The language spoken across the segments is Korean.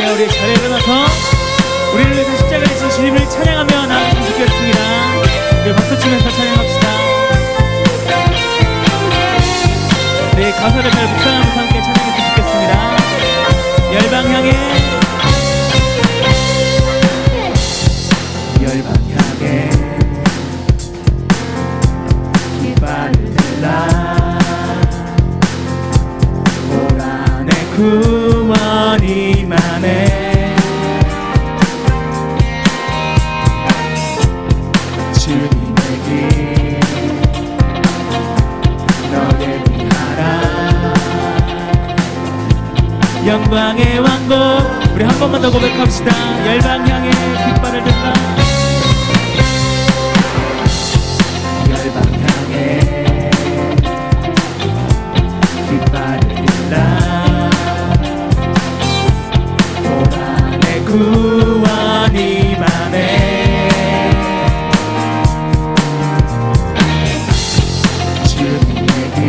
할렐루야. 우리 자리에 일어나서 우리를 위해서 십자가에 지신 주님을 찬양하며 나아갔으면 좋겠습니다. 우리 박수 치면서 찬양합시다. 네, 가사를 잘 묵상하면서 함께 찬양했으면 좋겠습니다. 열방 향해 깃발을 들라 고난의 구원 임하네 주님의 길 너를 위하라 영광의 왕국 우리 한 번만 더 고백합시다. 열방 향해 깃발을 들라 열방 향해 깃발을 들라 고난의 구원 임하네 주님의 길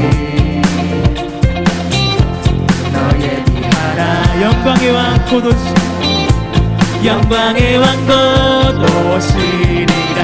너의 위하라 영광의 왕 곧 오시리 영광의 왕 곧 오시리라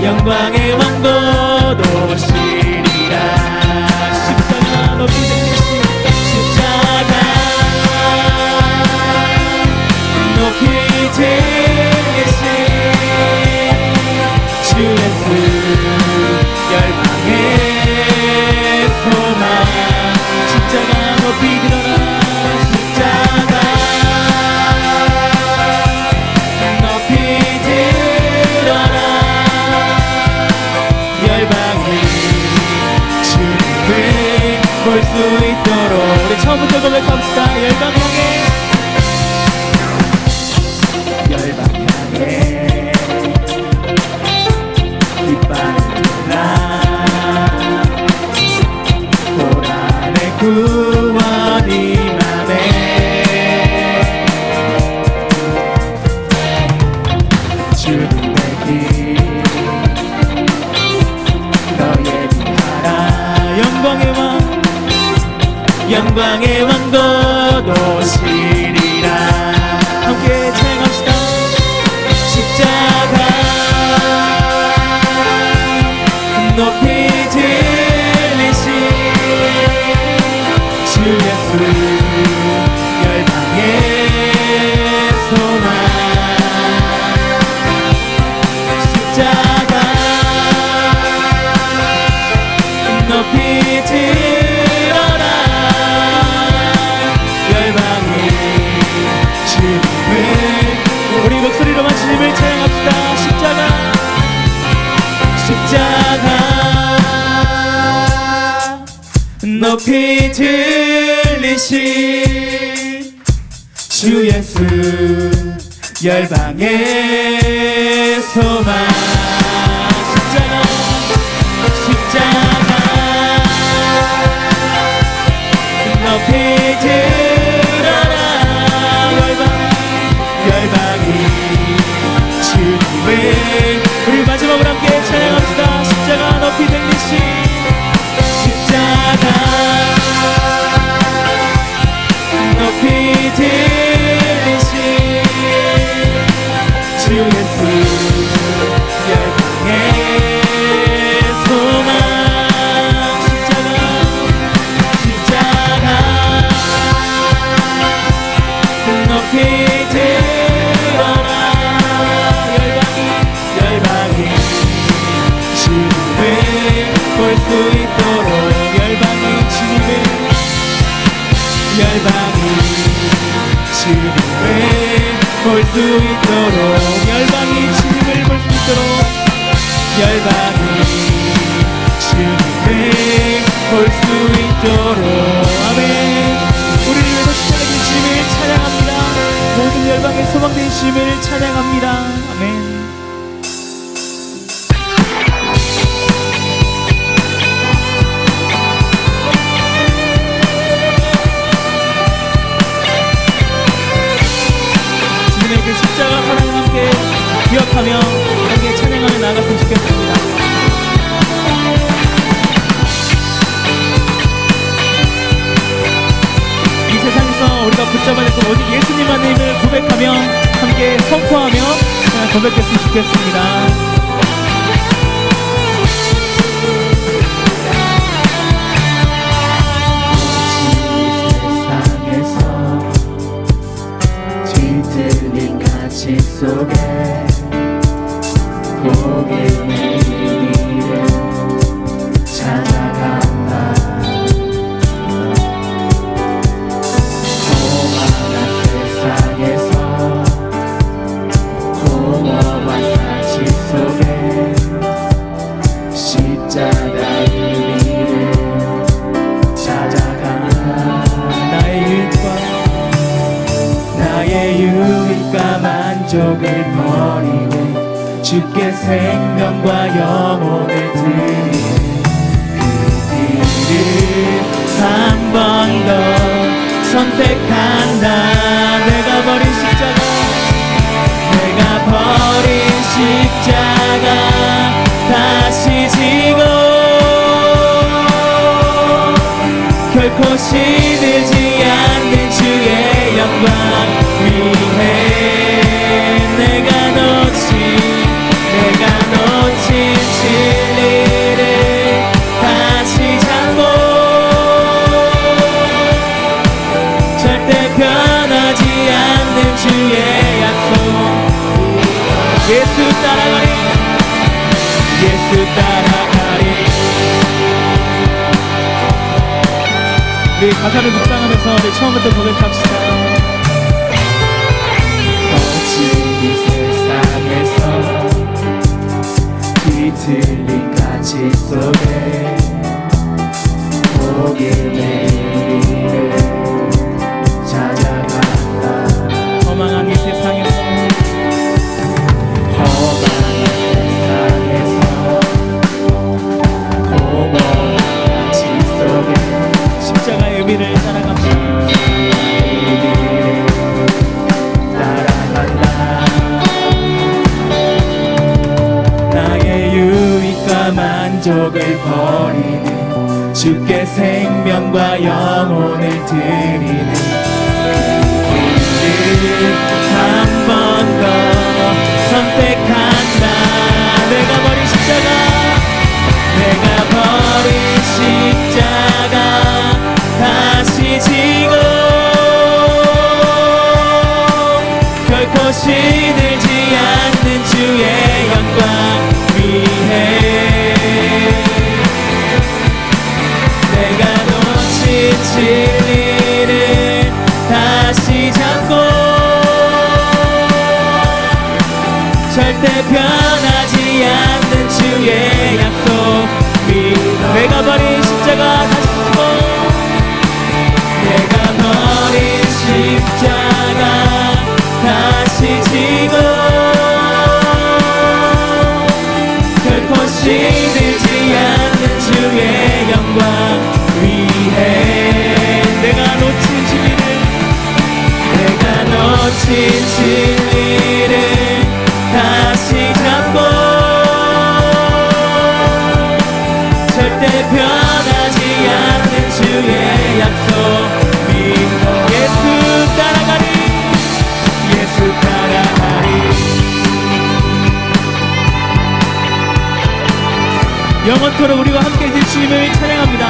영광의 왕 곧 오시리라 십자가 높이 들리시 십자가 높이 들리시 주 예수 열방의 소망 십자가 높이 들어라 십자가 높이 들어라 볼 수 있도록 우리 처음부터 고백합시다. 열방 향해 열방 향해 깃발을 들라 고난의 구원 임하네 주님의 길 너의 위하라 영광의 왕 영광의 왕 곧 오시리라 함께 찬양합시다. 십자가 높이 들리시 주 예수 열방의 소망 십자가 높이 들어라 우리 목소리로만 주님을 찬양합시다. 십자가 높이 들리신 주 예수 열방의 소망 십자가 높이 들어라 열방이 주님을 우리 마지막으로 함께 찬양합시다. 십자가 높이 들리시 십자가 높이 들리시 주 예수 볼 수 있도록 열방이 주님을 볼 수 있도록 열방이 주님을 볼 수 있도록 열방이 주님을 볼 수 있도록 아멘. 우리를 위해서 십자가에 주님을 찬양합니다. 모든 열방의 소망된 주님을 찬양합니다. 아멘. 그 십자가 사랑을 함께 기억하며 함께 찬양하며 나아갔으면 좋겠습니다. 이 세상에서 우리가 붙잡아야 될 오직 예수님만을 고백하며 함께 선포하며 고백했으면 좋겠습니다. 빛 속에 복음의 길을 찾아간다. 고만한 세상에서 공허한 가치 속에 십자가 의미를 찾아간다. 나의 유익과 만족을 버리고 주께 생명과 영혼을 드리네. 그 길을 한 번 더 선택한다. 내가 버린 십자가 다시 지고 결코 시들지 않는 주의 영광 위해 내가 놓친 진리를 다시 잡고 절대 변하지 않는 주의 약속. 예수 따라가리. 우리 가사를 묵상하면서 우리 처음부터 고백합시다. 이 세상에서 뒤틀린 가치 속에 복음의 길을 찾아간다. 허망한 이 세상에서 공허한 가치 속에 십자가의 의미를 따라갑니다. 만족을 버리는 주께 생명과 영혼을 드리는 길을 한 번 더 선택한다. 내가 버린 십자가 다시 지고 결코 시들지 않는 주의 영광 위해 진리를 다시 잡고 절대 변하지 않는 주의 약속. 내가 버린 십자가 다시 지고 결코 시들지 않는 주의 영광 위해 내가 놓친 진리를 다시 잡고 절대 변하지 않는 주의 약속. 예수 따라가리. 영원토록 우리와 함께 해주신 주님을 찬양합니다.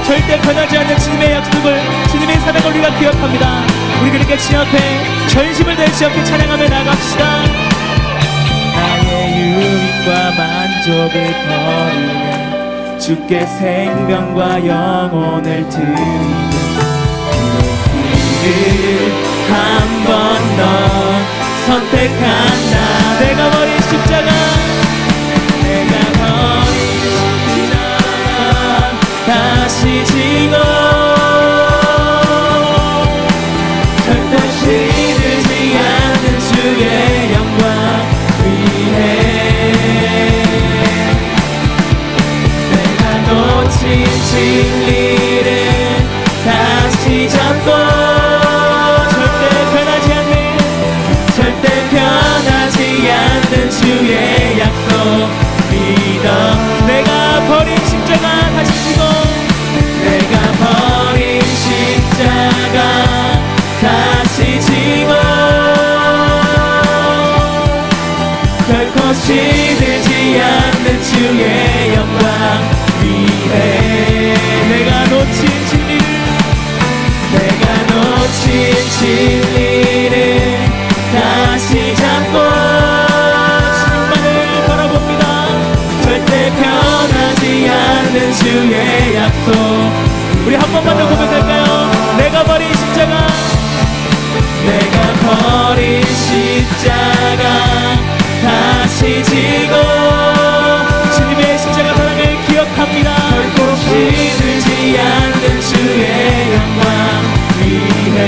절대 변하지 않는 주님의 약속을, 주님의 사랑을 우리가 기억합니다. 우리 그렇게 주 앞에 전심을 다해 주 앞에 찬양하며 나갑시다. 나의 유익과 만족을 버리는 주께 생명과 영혼을 드리는 그 길을 한 번 더 선택한 나. 내가 버린 십자가, 내가 버린 십자가 다시 지고 절대 시들지 않는 주의 영광 위해 내가 놓친 진리를 다시 잡고 절대 변하지 않는 주의 약속 믿어. 내가 버린 십자가 다시 지고, 내가 버린 십자가 다시 지고 결코 시들지 않는 주의 영광 위해 내가 놓친 진리를, 내가 놓친 진리를 다시 잡고 주님만을 바라봅니다. 절대 변하지 않는 주의 약속. 우리 한 번만 더 고백할까요? 내가 버린 십자가, 내가 버린 십자가 다시 지고 주님의 십자가 사랑을 기억합니다. 결코 시들지 않는 주의 영광 위해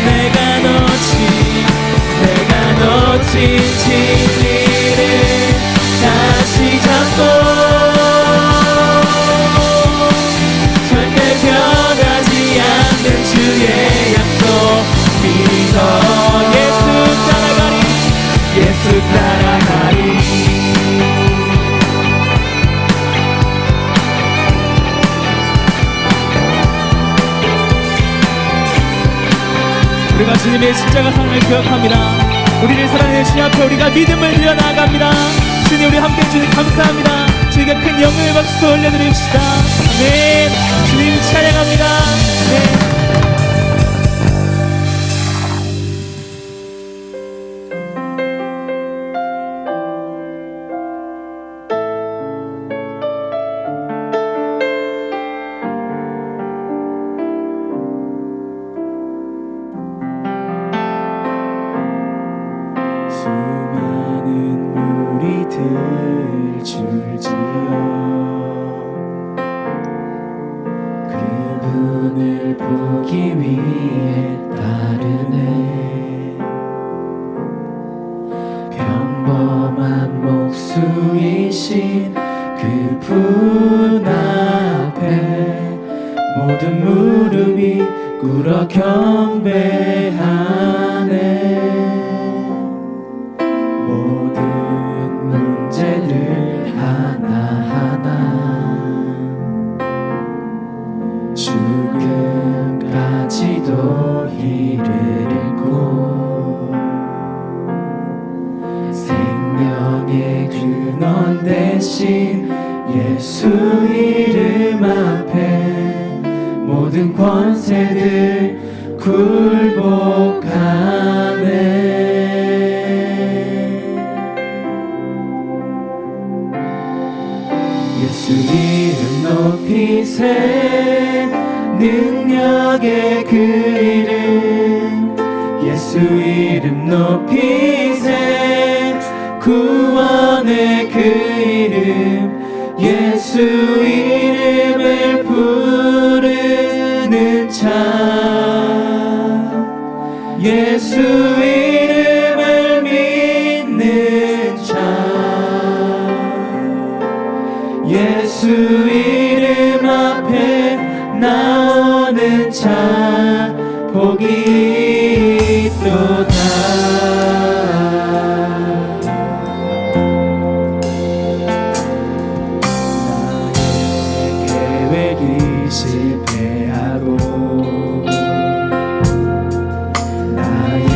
내가 놓친 진리를 다시 잡고 절대 변하지 않는 주의 약속 믿어. 예수 따라가리 우리가 주님의 십자가 사랑을 기억합니다. 우리를 사랑하는 주님 앞에 우리가 믿음을 드려 나아갑니다. 주님, 우리 함께 주님 감사합니다. 주님께 큰 영광의 박수 올려드립시다. 아멘. 주님 찬양합니다. 네. 수많은 무리들 줄지어 그분을 보기 위해 따르네. 평범한 목수이신 그분 앞에 모든 무릎이 꿇어 경배하네. 모든 문제를 하나하나 죽음까지도 이르고 생명의 근원 대신 예수 이름 앞에 모든 권세들 굴복하네. 예수 이름 높이세 능력의 그 이름. 예수 이름 높이세 구원의 그 이름. 예수 이름을 부르는 자. 예수 이름을 믿는 자. 예수 이름 앞에 나오는 자 복이 있도다. 나의 계획이 실패하고 나의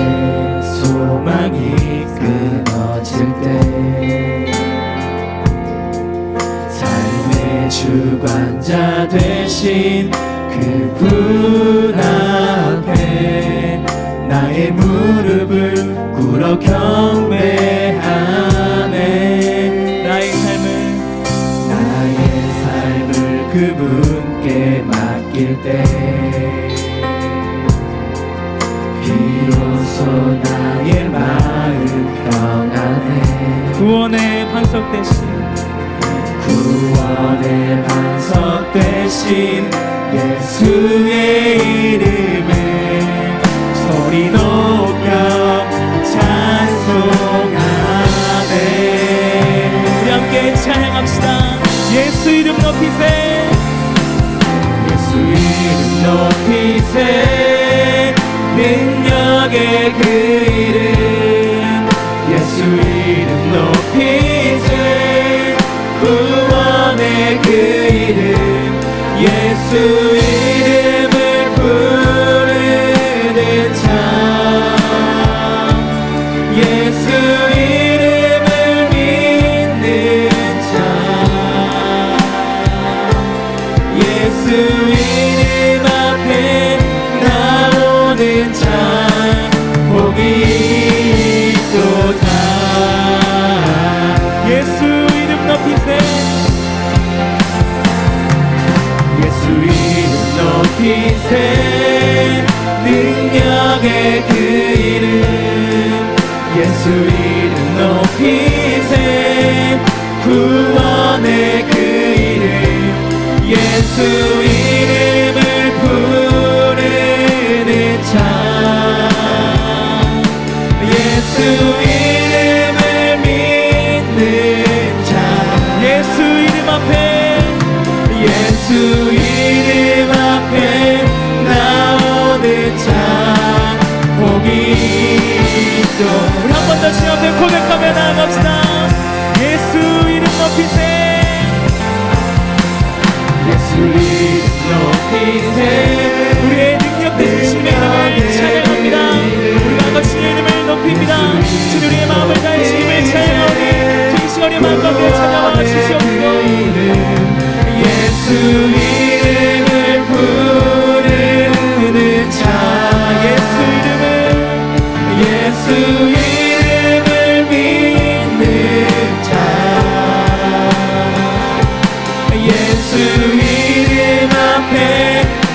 소망이 끊어질 때 삶의 주관자 되신 그분 앞에 나의 무릎을 꿇어 경배하네. 나의 그분께 맡길 때 비로소 나의 마음 평안해. 구원의 반석 대신 구원의 반석 대신 예수의 이름을 소리 높여 찬송하네. 우리 함께 찬양합시다. 예수 이름 높이세. 예수 이름 높이세. 능력의 그 이름 예수 이름 높이세. 구원의 그 이름 예수 이름을 부르는 자 예수 이름을 믿는 자 예수 이름 앞에 나오는 자 복이 있도다. 예수 이름 높이세. 예수 이름 높이세. 능력의 그 이름 예수 이름 높이세. 구원의 그 이름 예수 이름을 부르는 자 예수 이름을 믿는 자 예수 이름 앞에 예수 이름 앞에 나오는 자 복이 있도. 우리 한 번 더 주님 앞에 고백하며 나아갑시다. 예수 이름 높이세. 예수 이름 높이세. 우리의 능력 되신 주님의 이름을 찬양합니다. 우리가 아까 주님의 이름을 높입니다. 주님 우리의 마음을 다해 주님을 찬양하오니 주의 시간에 마음 가운데 찾아와 주시옵소서. 예수 이름을 부르는 자 예수 이름을 믿는 자 예수 이름 앞에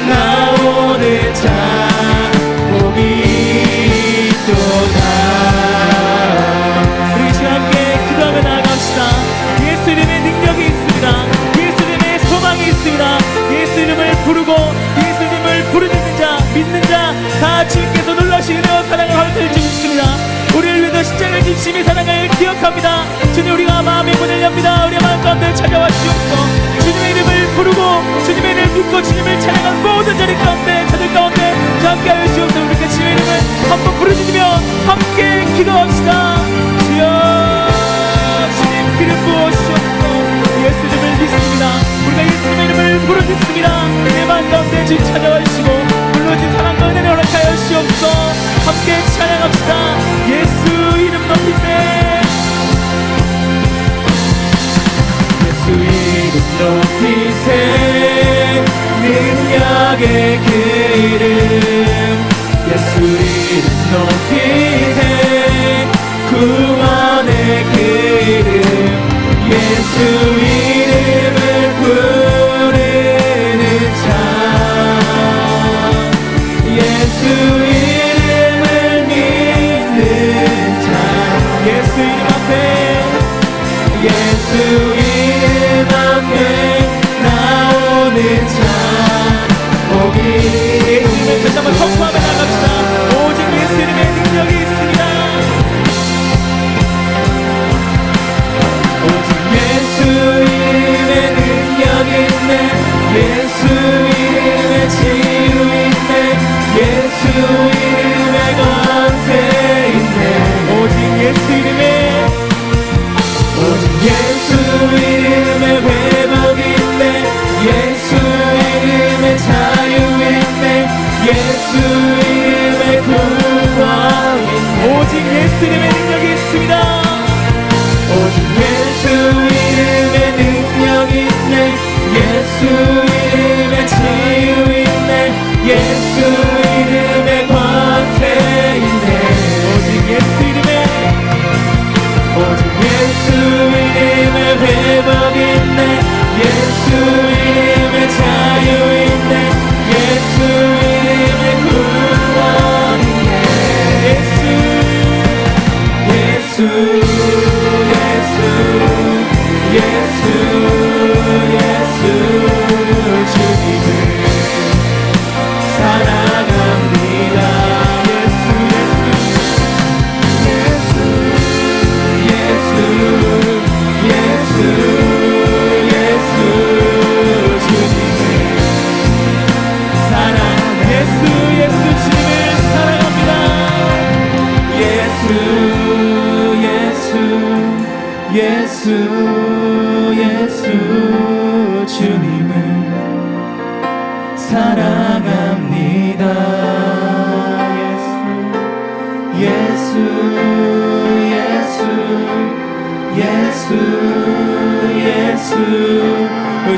나오는 자 복이 있도다. 우리 주와 함께 기도하며 나아갑시다. 예수 이름의 능력이 있습니다. 예수 이름의 소망이 있습니다. 예수 이름을 부르고 예수 이름을 부르는 자 믿는 자 다 주님께서 놀라시 은혜와 사랑을 허락해 주십니다. 우리를 위해서 십자가를 지심의 사랑을 기억합니다. 주님 우리가 마음의 문을 엽니다. 우리의 마음 가운데 찾아와 주옵소서. 주님의 이름을 부르고 주님의 이름을 믿고 주님을 찬양한 모든 자리 가운데 자들 가운데 함께 하여 주옵소서. 우리가 주의 이름을 한번 부르짖으며 함께 기도합시다. 주여 주님 기름 부어주옵소서. 예수 이름을 믿습니다. 우리가 예수님의 이름을 부르짖습니다. 내 마음 가운데 주님 찾아와 주시고 불러주신 사랑과 은혜를 허락하여 주옵소서. 함께 찬양합시다. 예수 이름 높이세. 예수 이름 높이세. 능력의 그 이름 예수 이름 높이세. 구원의 그 이름 예수 이름을 부르는 자 예수 이름을 믿는 자 예수 이름 앞에 예수 이름 앞에 나오는 자 복이 예수 이름을 다시 한번 선포하며 나갑시다. 오직 예수 이름의 능력이 있습니다. 오직 예수 이름의 능력이 있네. 예수 이름의 치유 있네. 예수 이름의 권세 있네. 오직 예수 이름의 오직 예수 이름의 회복이 있네. 예수 예수 예수 예수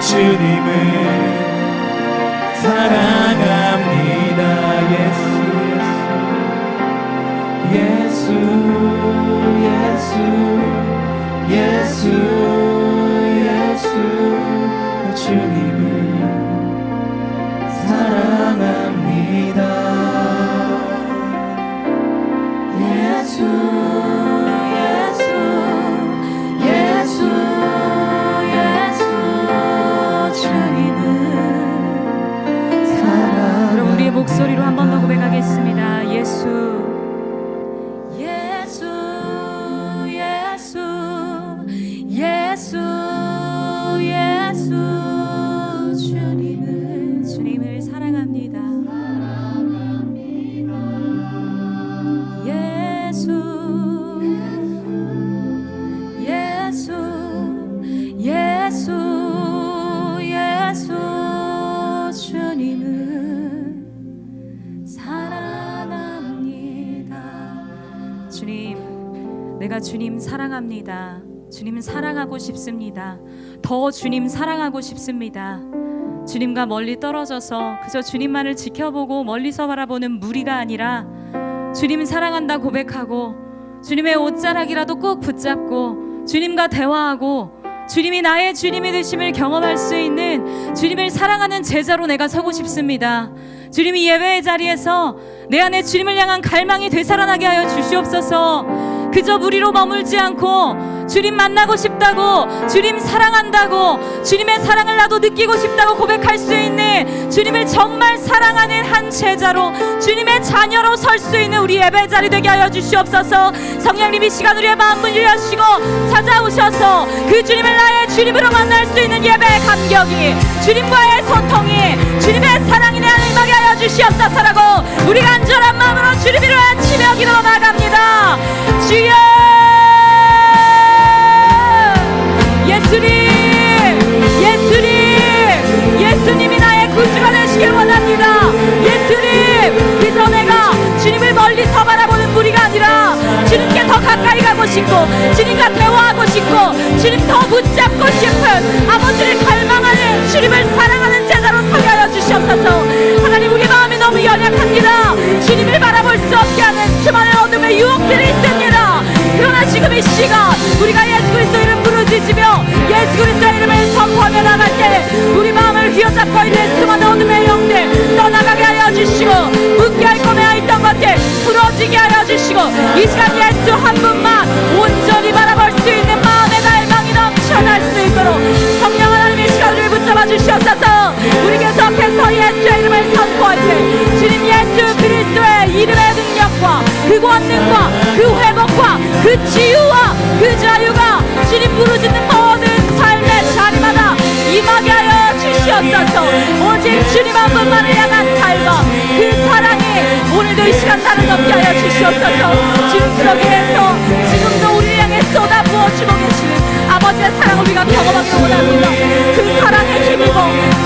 주님을 사랑합니다. 예수 주님을 사랑합니다. 예수 주님을 사랑합니다. 여러분 우리의 목소리로 한 번 더 고백하겠습니다. 예수 주님을 사랑합니다. 주님을 사랑합니다. 주님, 내가 주님 사랑합니다. 주님 사랑하고 싶습니다. 더 주님 사랑하고 싶습니다. 주님과 멀리 떨어져서 그저 주님만을 지켜보고 멀리서 바라보는 무리가 아니라 주님 사랑한다 고백하고 주님의 옷자락이라도 꼭 붙잡고 주님과 대화하고 주님이 나의 주님이 되심을 경험할 수 있는 주님을 사랑하는 제자로 내가 서고 싶습니다. 주님이 예배의 자리에서 내 안에 주님을 향한 갈망이 되살아나게 하여 주시옵소서. 그저 무리로 머물지 않고 주님 만나고 싶다고, 주님 사랑한다고, 주님의 사랑을 나도 느끼고 싶다고 고백할 수 있는 주님을 정말 사랑하는 한 제자로, 주님의 자녀로 설 수 있는 우리 예배 자리 되게 하여 주시옵소서. 성령님 이 시간 우리의 마음을 열시고 찾아오셔서 그 주님을 나의 주님으로 만날 수 있는 예배의 감격이, 주님과의 소통이, 주님의 사랑이 내 안에 임하게 하여 주시옵소서라고 우리가 간절한 마음으로 주님 이름을 치며 기도 나갑니다. 주여 예수님이 나의 구주가 되시길 원합니다. 예수님, 그저 내가 주님을 멀리서 바라보는 무리가 아니라 주님께 더 가까이 가고 싶고 주님과 대화하고 싶고 주님 더 붙잡고 싶은 아버지를 갈망하는 주님을 사랑하는 제자로 서게 하여 주시옵소서. 하나님, 우리 마음이 너무 연약합니다. 주님을 바라볼 수 없게 하는 수많은 어둠의 유혹들이 있습니다. 그러나 지금 이 시간 우리가 예수 그리스도 이름 부르짖으며 예수 그리스도 이름을 선포하며 나갈 때 우리 마음을 휘어잡고 있는 수많은 어둠의 영들 떠나가게 하여 주시고 묶게 할 거며 있던 것들 풀어지게 하여 주시고 이 시간 예수 한 분만 온전히 바라볼 수 있는 마음의 갈망이 넘쳐날 수 있도록 성령 하나님의 시간을 붙잡아 주시옵소서. 우리 계속해서 예수의 이름을 선포할 때 주님 예수 그리스도의 이름의 능력과 그 권능과 그 회복과 그 치유와 그 자유가 주님 부르짖는 모든 삶의 자리마다 임하게 하여 주시옵소서. 오직 주님 한 분만을 향한 갈망, 그 사랑이 오늘도 이 시간 나를 넘게 하여 주시옵소서. 주님 그러기에서 지금도 우리를 향해 쏟아부어주고 계시는 아버지의 사랑을 우리가 경험하기 원합니다. 그 사랑에 힘입어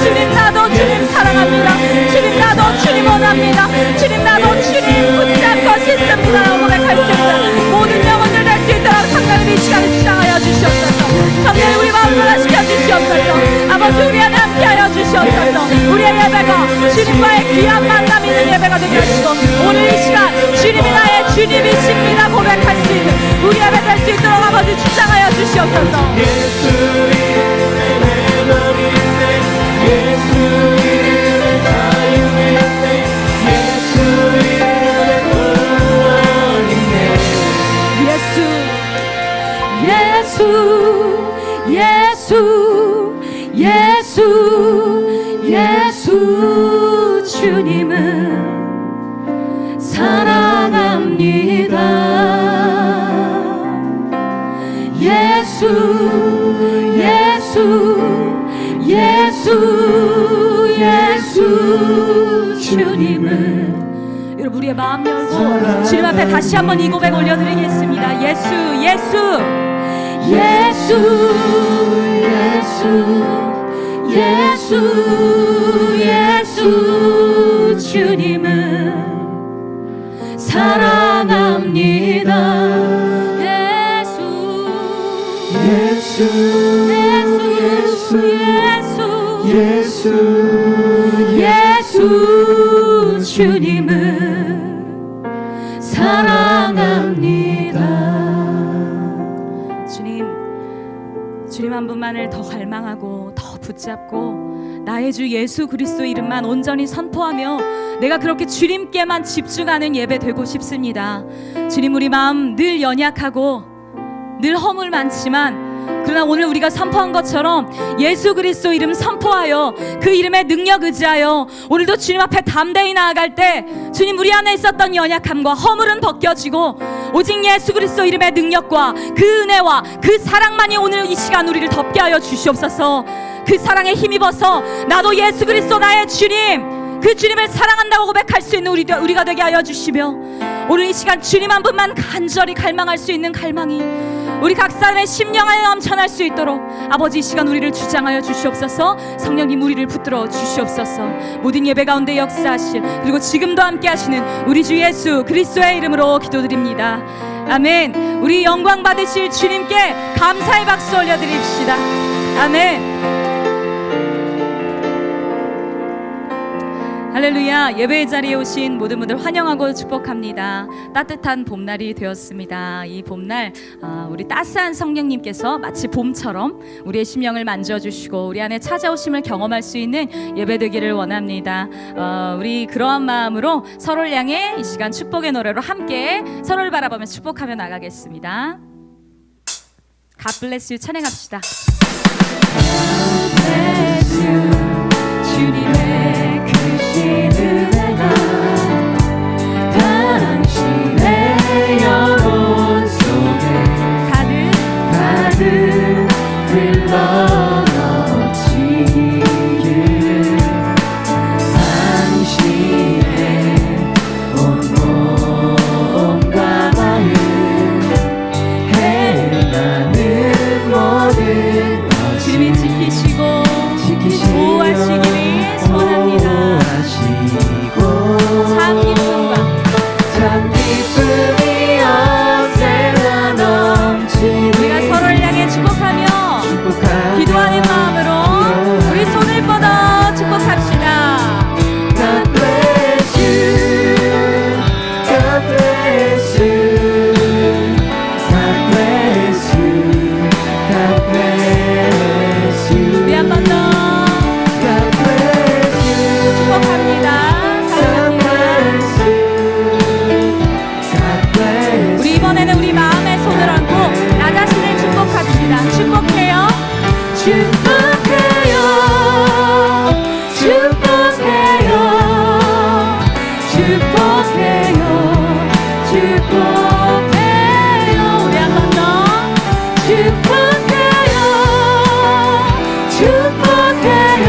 주님 나도 주님 사랑합니다. 주님 나도 주님 원합니다. 주님 나도 주님 붙잡고 싶습니다. 고백할 수 있는 모든 영혼들 될 수 있도록 성령님 이 시간에 주장하여 주시옵소서. 성령님 우리 마음을 변화시켜 주시옵소서. 아버지 우리 안에 함께하여 주시옵소서. 우리의 예배가 주님과의 귀한 만남 있는 예배가 되게 하시고 오늘 이 시간 주님이 나의 주님이십니다 고백할 수 있는 우리 예배 될 수 있도록 아버지 주장하여 주시옵소서. 예수 이름에 회복인데 예수 이름에 자유인데 예수 이름에 구원인데 예수 주님을 사랑합니다. 예수 주님을 여러분 우리의 마음 열고 주님 앞에 다시 한번 이 고백 올려드리겠습니다. 예수 주님을 사랑합니다. 예수 주님을 사랑합니다. 주님 한 분만을 더 갈망하고 더 붙잡고 나의 주 예수 그리스도 이름만 온전히 선포하며 내가 그렇게 주님께만 집중하는 예배 되고 싶습니다. 주님, 우리 마음 늘 연약하고 늘 허물 많지만 그러나 오늘 우리가 선포한 것처럼 예수 그리스도 이름 선포하여 그 이름의 능력 의지하여 오늘도 주님 앞에 담대히 나아갈 때 주님, 우리 안에 있었던 연약함과 허물은 벗겨지고 오직 예수 그리스도 이름의 능력과 그 은혜와 그 사랑만이 오늘 이 시간 우리를 덮게 하여 주시옵소서. 그 사랑에 힘입어서 나도 예수 그리스도 나의 주님, 그 주님을 사랑한다고 고백할 수 있는 우리가 되게 하여 주시며 오늘 이 시간 주님 한 분만 간절히 갈망할 수 있는 갈망이 우리 각 사람의 심령 안에 넘쳐날 수 있도록 아버지 이 시간 우리를 주장하여 주시옵소서. 성령님 우리를 붙들어 주시옵소서. 모든 예배 가운데 역사하실 그리고 지금도 함께 하시는 우리 주 예수 그리스도의 이름으로 기도드립니다. 아멘. 우리 영광 받으실 주님께 감사의 박수 올려드립시다. 아멘. 할렐루야. 예배의 자리에 오신 모든 분들 환영하고 축복합니다. 따뜻한 봄날이 되었습니다. 이 봄날 우리 따스한 성령님께서 마치 봄처럼 우리의 심령을 만져주시고 우리 안에 찾아오심을 경험할 수 있는 예배 되기를 원합니다. 우리 그러한 마음으로 서로를 향해 이 시간 축복의 노래로 함께 서로를 바라보며 축복하며 나가겠습니다. God bless you 찬양합시다. God bless you 주님의 은혜가 당신의 영혼 속에 가득 흘러넘치길 당신의 온 몸과 마음 행하는 모든 주님이 지키시고 보호하시기를 소원합니다. 참 기쁨이 언제나 넘치니 우리가 서로를 향해 축복하며 기도하는 마음으로 우리 손을 뻗어 축복합시다. God bless you, God bless you, God bless you, God bless you. 우리 한 번 더 God bless you 축복합니다. 우리 이번에는 우리 마음에 손을 얹고 나 자신을 축복합시다. 축복해요. 축복해요. 축복해요. 축복해요. 축복해요. 우리 한 번 더 축복해요. 축복해요.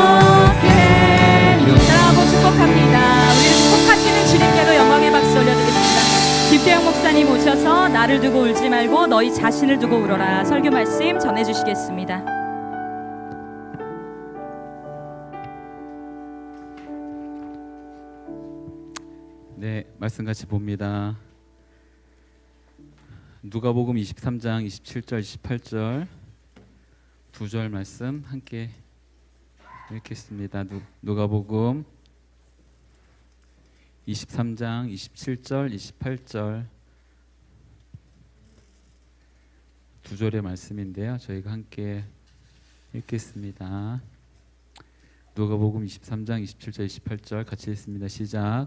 축복해요. 축복합니다. 우리를 축복하시는 주님께도 영광의 박수 올려드립니다. 김태형 목사님 오셔서 나를 두고 울지 말고 너희 자신을 두고 울어라 설교 말씀 전해주시겠습니다. 네, 말씀 같이 봅니다. 누가복음 23장 27절 28절 두 절 말씀 함께 읽겠습니다. 누가복음 23장 27절 28절 두 절의 말씀인데요. 저희가 함께 읽겠습니다. 누가복음 23장 27절 28절 같이 읽습니다. 시작.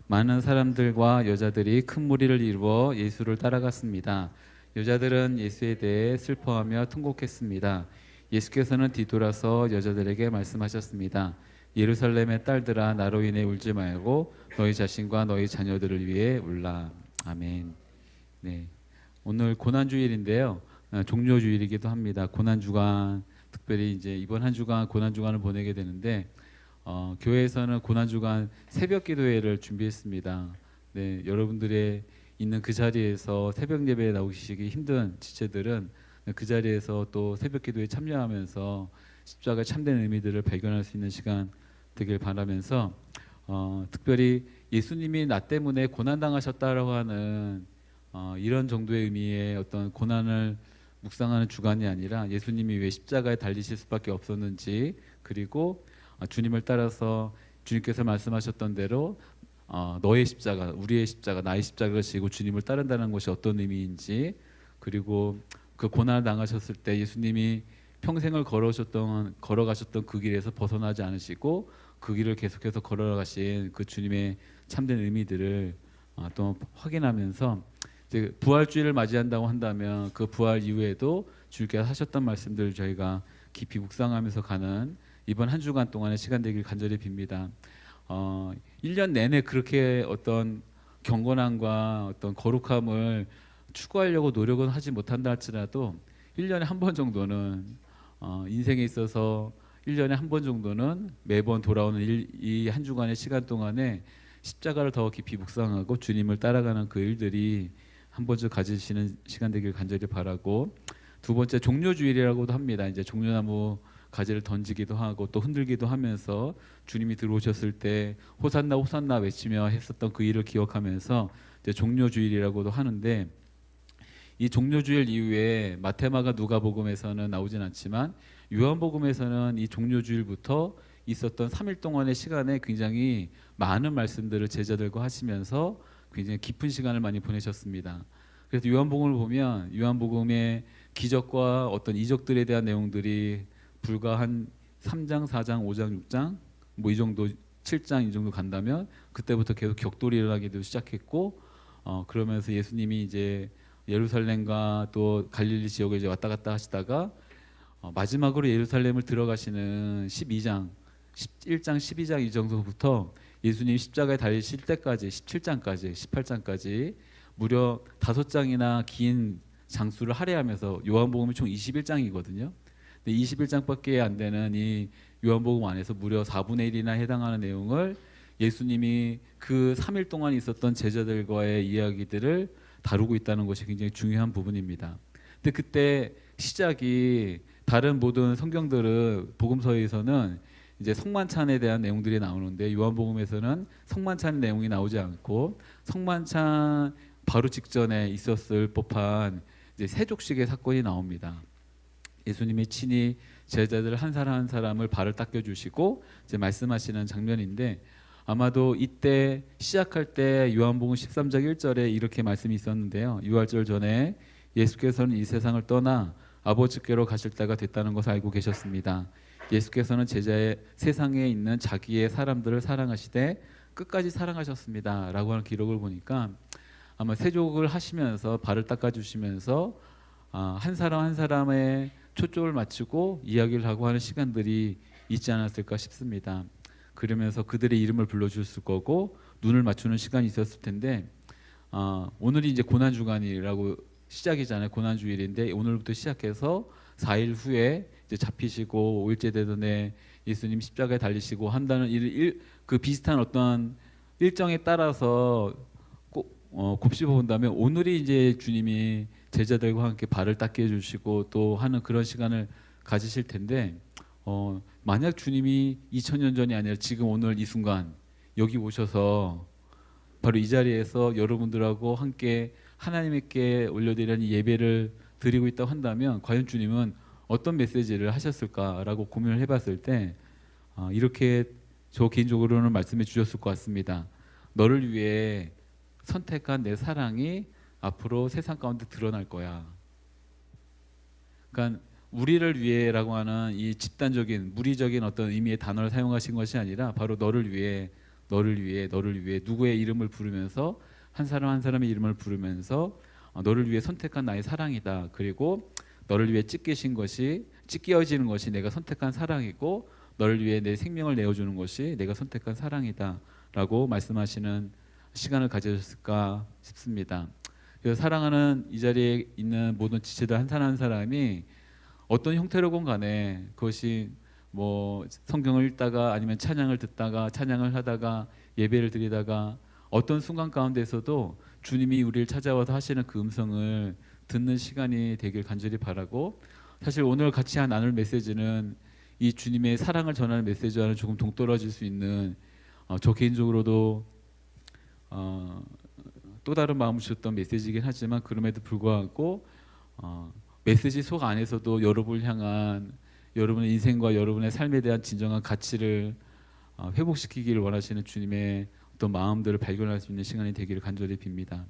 많은 사람들과 여자들이 큰 무리를 이루어 예수를 따라갔습니다. 여자들은 예수에 대해 슬퍼하며 통곡했습니다. 예수께서는 뒤돌아서 여자들에게 말씀하셨습니다. 예루살렘의 딸들아 나로 인해 울지 말고 너희 자신과 너희 자녀들을 위해 울라. 아멘. 네, 오늘 고난주일인데요. 종료주일이기도 합니다. 고난주간, 특별히 이제 이번 한 주간 고난주간을 보내게 되는데 교회에서는 고난주간 새벽 기도회를 준비했습니다. 네, 여러분들의 있는 그 자리에서 새벽 예배에 나오시기 힘든 지체들은 그 자리에서 또 새벽 기도에 참여하면서 십자가의 참된 의미들을 발견할 수 있는 시간 되길 바라면서 특별히 예수님이 나 때문에 고난당하셨다라고 하는 이런 정도의 의미의 어떤 고난을 묵상하는 주간이 아니라 예수님이 왜 십자가에 달리실 수밖에 없었는지, 그리고 주님을 따라서 주님께서 말씀하셨던 대로 너의 십자가, 우리의 십자가, 나의 십자가를 지고 주님을 따른다는 것이 어떤 의미인지, 그리고 그 고난을 당하셨을 때 예수님이 평생을 걸어가셨던 그 길에서 벗어나지 않으시고 그 길을 계속해서 걸어가신 그 주님의 참된 의미들을 또 확인하면서 이제 부활주의를 맞이한다고 한다면 그 부활 이후에도 주님께서 하셨던 말씀들을 저희가 깊이 묵상하면서 가는 이번 한 주간 동안의 시간 되길 간절히 빕니다. 1년 내내 그렇게 어떤 경건함과 어떤 거룩함을 추구하려고 노력은 하지 못한다 할지라도 1년에 한 번 정도는 인생에 있어서 1년에 한 번 정도는 매번 돌아오는 이 한 주간의 시간 동안에 십자가를 더 깊이 묵상하고 주님을 따라가는 그 일들이 한 번쯤 가지시는 시간 되길 간절히 바라고, 두 번째 종려주일이라고도 합니다. 이제 종려나무 가지를 던지기도 하고 또 흔들기도 하면서 주님이 들어오셨을 때 호산나 호산나 외치며 했었던 그 일을 기억하면서 이제 종려주일이라고도 하는데, 이 종려주일 이후에 마태마가 누가복음에서는 나오진 않지만 요한복음에서는 이 종려주일부터 있었던 3일 동안의 시간에 굉장히 많은 말씀들을 제자들과 하시면서 굉장히 깊은 시간을 많이 보내셨습니다. 그래서 요한복음을 보면 요한복음의 기적과 어떤 이적들에 대한 내용들이 불과 한 3장, 4장, 5장, 6장 뭐 이 정도, 7장 이 정도 간다면 그때부터 계속 격돌이 일어나기도 시작했고, 그러면서 예수님이 이제 예루살렘과 또 갈릴리 지역을 이제 왔다 갔다 하시다가 마지막으로 예루살렘을 들어가시는 12장, 11장, 12장 이 정도부터 예수님 십자가에 달리실 때까지 17장까지, 18장까지 무려 5장이나 긴 장수를 할애하면서, 요한복음이 총 21장이거든요. 근데 21장밖에 안 되는 이 요한복음 안에서 무려 4분의 1이나 해당하는 내용을 예수님이 그 3일 동안 있었던 제자들과의 이야기들을 다루고 있다는 것이 굉장히 중요한 부분입니다. 근데 그때 시작이 다른 모든 성경들은 복음서에서는 이제 성만찬에 대한 내용들이 나오는데 요한복음에서는 성만찬 내용이 나오지 않고 성만찬 바로 직전에 있었을 법한 이제 세족식의 사건이 나옵니다. 예수님이 친히 제자들 한 사람 한 사람을 발을 닦여 주시고 이제 말씀하시는 장면인데, 아마도 이때 시작할 때 요한복음 13장 1절에 이렇게 말씀이 있었는데요. 유월절 전에 예수께서는 이 세상을 떠나 아버지께로 가실 때가 됐다는 것을 알고 계셨습니다. 예수께서는 제자의 세상에 있는 자기의 사람들을 사랑하시되 끝까지 사랑하셨습니다 라고 하는 기록을 보니까 아마 세족을 하시면서 발을 닦아주시면서 한 사람 한 사람의 초점을 맞추고 이야기를 하고 하는 시간들이 있지 않았을까 싶습니다. 그러면서 그들의 이름을 불러주실 거고 눈을 맞추는 시간이 있었을 텐데, 오늘이 이제 고난주간이라고 시작이잖아요. 고난주일인데 오늘부터 시작해서 4일 후에 이제 잡히시고 5일째 되던에 예수님 십자가에 달리시고 한다는 그 비슷한 어떤 일정에 따라서 곱씹어 본다면 오늘이 이제 주님이 제자들과 함께 발을 닦여 주시고 또 하는 그런 시간을 가지실 텐데, 만약 주님이 2000년 전이 아니라 지금 오늘 이 순간 여기 오셔서 바로 이 자리에서 여러분들하고 함께 하나님께 올려드리는 예배를 드리고 있다고 한다면 과연 주님은 어떤 메시지를 하셨을까라고 고민을 해봤을 때 이렇게 저 개인적으로는 말씀해 주셨을 것 같습니다. 너를 위해 선택한 내 사랑이 앞으로 세상 가운데 드러날 거야. 그러니까 우리를 위해라고 하는 이 집단적인 무리적인 어떤 의미의 단어를 사용하신 것이 아니라 바로 너를 위해, 너를 위해, 너를 위해 누구의 이름을 부르면서 한 사람 한 사람의 이름을 부르면서 너를 위해 선택한 나의 사랑이다. 그리고 너를 위해 찢겨지는 것이 내가 선택한 사랑이고 너를 위해 내 생명을 내어주는 것이 내가 선택한 사랑이다 라고 말씀하시는 시간을 가지셨을까 싶습니다. 그래서 사랑하는 이 자리에 있는 모든 지체들 한 사람 한 사람이 어떤 형태로건 간에 그것이 뭐 성경을 읽다가 아니면 찬양을 듣다가 찬양을 하다가 예배를 드리다가 어떤 순간 가운데서도 주님이 우리를 찾아와서 하시는 그 음성을 듣는 시간이 되길 간절히 바라고, 사실 오늘 같이 나눌 메시지는 이 주님의 사랑을 전하는 메시지와는 조금 동떨어질 수 있는 저 개인적으로도 또 다른 마음을 주셨던 메시지이긴 하지만 그럼에도 불구하고 메시지 속 안에서도 여러분을 향한 여러분의 인생과 여러분의 삶에 대한 진정한 가치를 회복시키기를 원하시는 주님의 어떤 마음들을 발견할 수 있는 시간이 되기를 간절히 빕니다.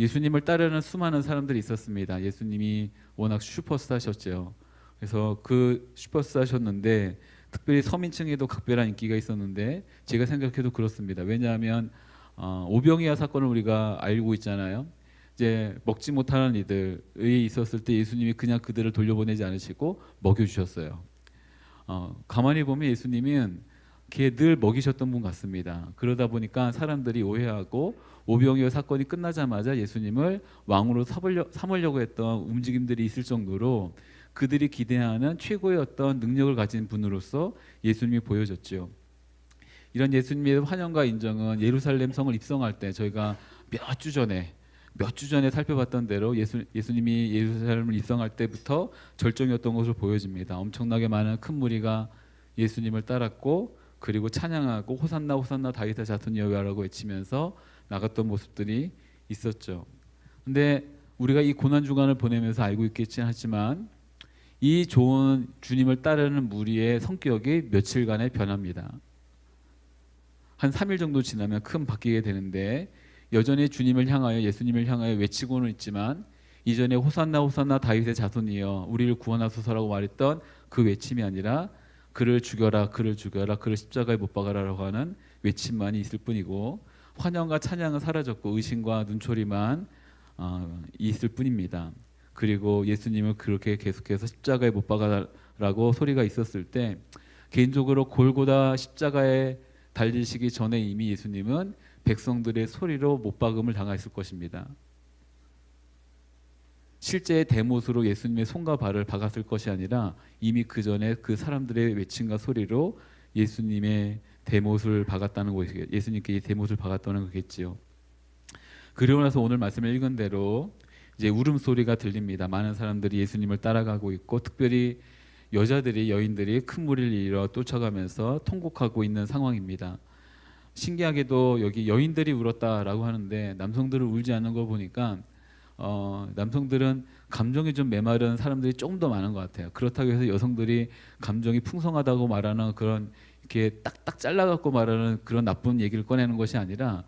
예수님을 따르는 수많은 사람들이 있었습니다. 예수님이 워낙 슈퍼스타셨죠. 그래서 그 슈퍼스타셨는데 특별히 서민층에도 각별한 인기가 있었는데 제가 생각해도 그렇습니다. 왜냐하면 오병이어 사건을 우리가 알고 있잖아요. 이제 먹지 못하는 이들이 있었을 때 예수님이 그냥 그들을 돌려보내지 않으시고 먹여주셨어요. 가만히 보면 예수님은 늘 먹이셨던 분 같습니다. 그러다 보니까 사람들이 오해하고 오병이어 사건이 끝나자마자 예수님을 왕으로 삼으려고 했던 움직임들이 있을 정도로 그들이 기대하는 최고의 어떤 능력을 가진 분으로서 예수님이 보여졌죠. 이런 예수님의 환영과 인정은 예루살렘 성을 입성할 때 저희가 몇 주 전에 살펴봤던 대로 예수님이 예루살렘을 입성할 때부터 절정이었던 것으로 보여집니다. 엄청나게 많은 큰 무리가 예수님을 따랐고 그리고 찬양하고 호산나 호산나 다윗의 자손이여라고 외치면서 나갔던 모습들이 있었죠. 근데 우리가 이 고난 주간을 보내면서 알고 있겠지 하지만 이 좋은 주님을 따르는 무리의 성격이 며칠간에 변합니다. 한 3일 정도 지나면 큰 바뀌게 되는데 여전히 주님을 향하여 예수님을 향하여 외치고는 있지만 이전에 호산나 호산나 다윗의 자손이여 우리를 구원하소서라고 말했던 그 외침이 아니라 그를 죽여라 그를 죽여라 그를 십자가에 못 박아라라고 하는 외침만이 있을 뿐이고 환영과 찬양은 사라졌고 의심과 눈초리만 있을 뿐입니다. 그리고 예수님을 그렇게 계속해서 십자가에 못 박아라라고 소리가 있었을 때 개인적으로 골고다 십자가에 달리시기 전에 이미 예수님은 백성들의 소리로 못 박음을 당했을 것입니다. 실제 대못으로 예수님의 손과 발을 박았을 것이 아니라 이미 그 전에 그 사람들의 외침과 소리로 예수님의 대못을 박았다는 것이겠, 예수님께 대못을 박았다는 거겠지요. 그리고 나서 오늘 말씀을 읽은 대로 이제 울음소리가 들립니다. 많은 사람들이 예수님을 따라가고 있고 특별히 여인들이 큰 무리를 이뤄 쫓아가면서 통곡하고 있는 상황입니다. 신기하게도 여기 여인들이 울었다라고 하는데 남성들은 울지 않는 걸 보니까 남성들은 감정이 좀 메마른 사람들이 조금 더 많은 것 같아요. 그렇다고 해서 여성들이 감정이 풍성하다고 말하는 그런 이렇게 딱딱 잘라갖고 말하는 그런 나쁜 얘기를 꺼내는 것이 아니라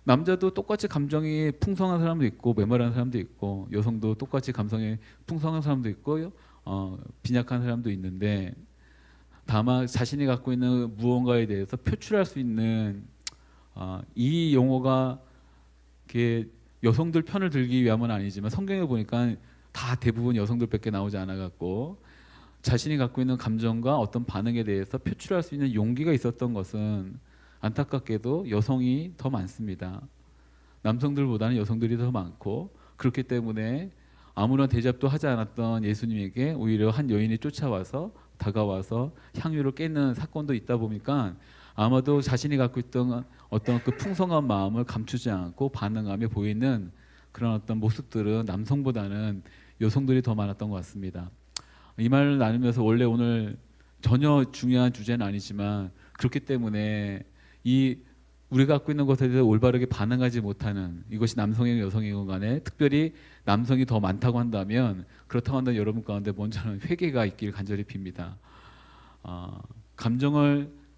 남자도 똑같이 감정이 풍성한 사람도 있고 메마른 사람도 있고 여성도 똑같이 감성이 풍성한 사람도 있고 빈약한 사람도 있는데 다만 자신이 갖고 있는 무언가에 대해서 표출할 수 있는 이 용어가 이렇게 여성들 편을 들기 위함은 아니지만 성경에 보니까 다 대부분 여성들밖에 나오지 않아 갖고 자신이 갖고 있는 감정과 어떤 반응에 대해서 표출할 수 있는 용기가 있었던 것은 안타깝게도 여성이 더 많습니다. 남성들보다는 여성들이 더 많고 그렇기 때문에 아무런 대접도 하지 않았던 예수님에게 오히려 한 여인이 쫓아와서 다가와서 향유를 깨는 사건도 있다 보니까 아마도 자신이 갖고 있던 어떤 그 풍성한 마음을 감추지 않고 반응하며 보이는 그런 어떤 모습들은 남성보다는 여성들이 더 많았던 것 같습니다. 이 말을 나누면서 원래 오늘 전혀 중요한 주제는 아니지만 그렇기 때문에 이 우리가 갖고 있는 것에 대해서 올바르게 반응하지 못하는 이것이 남성이고 여성이고 간에 특별히 남성이 더 많다고 한다면 그렇다고 한다면 여러분 가운데 먼저는 회개가 있기를 간절히 빕니다.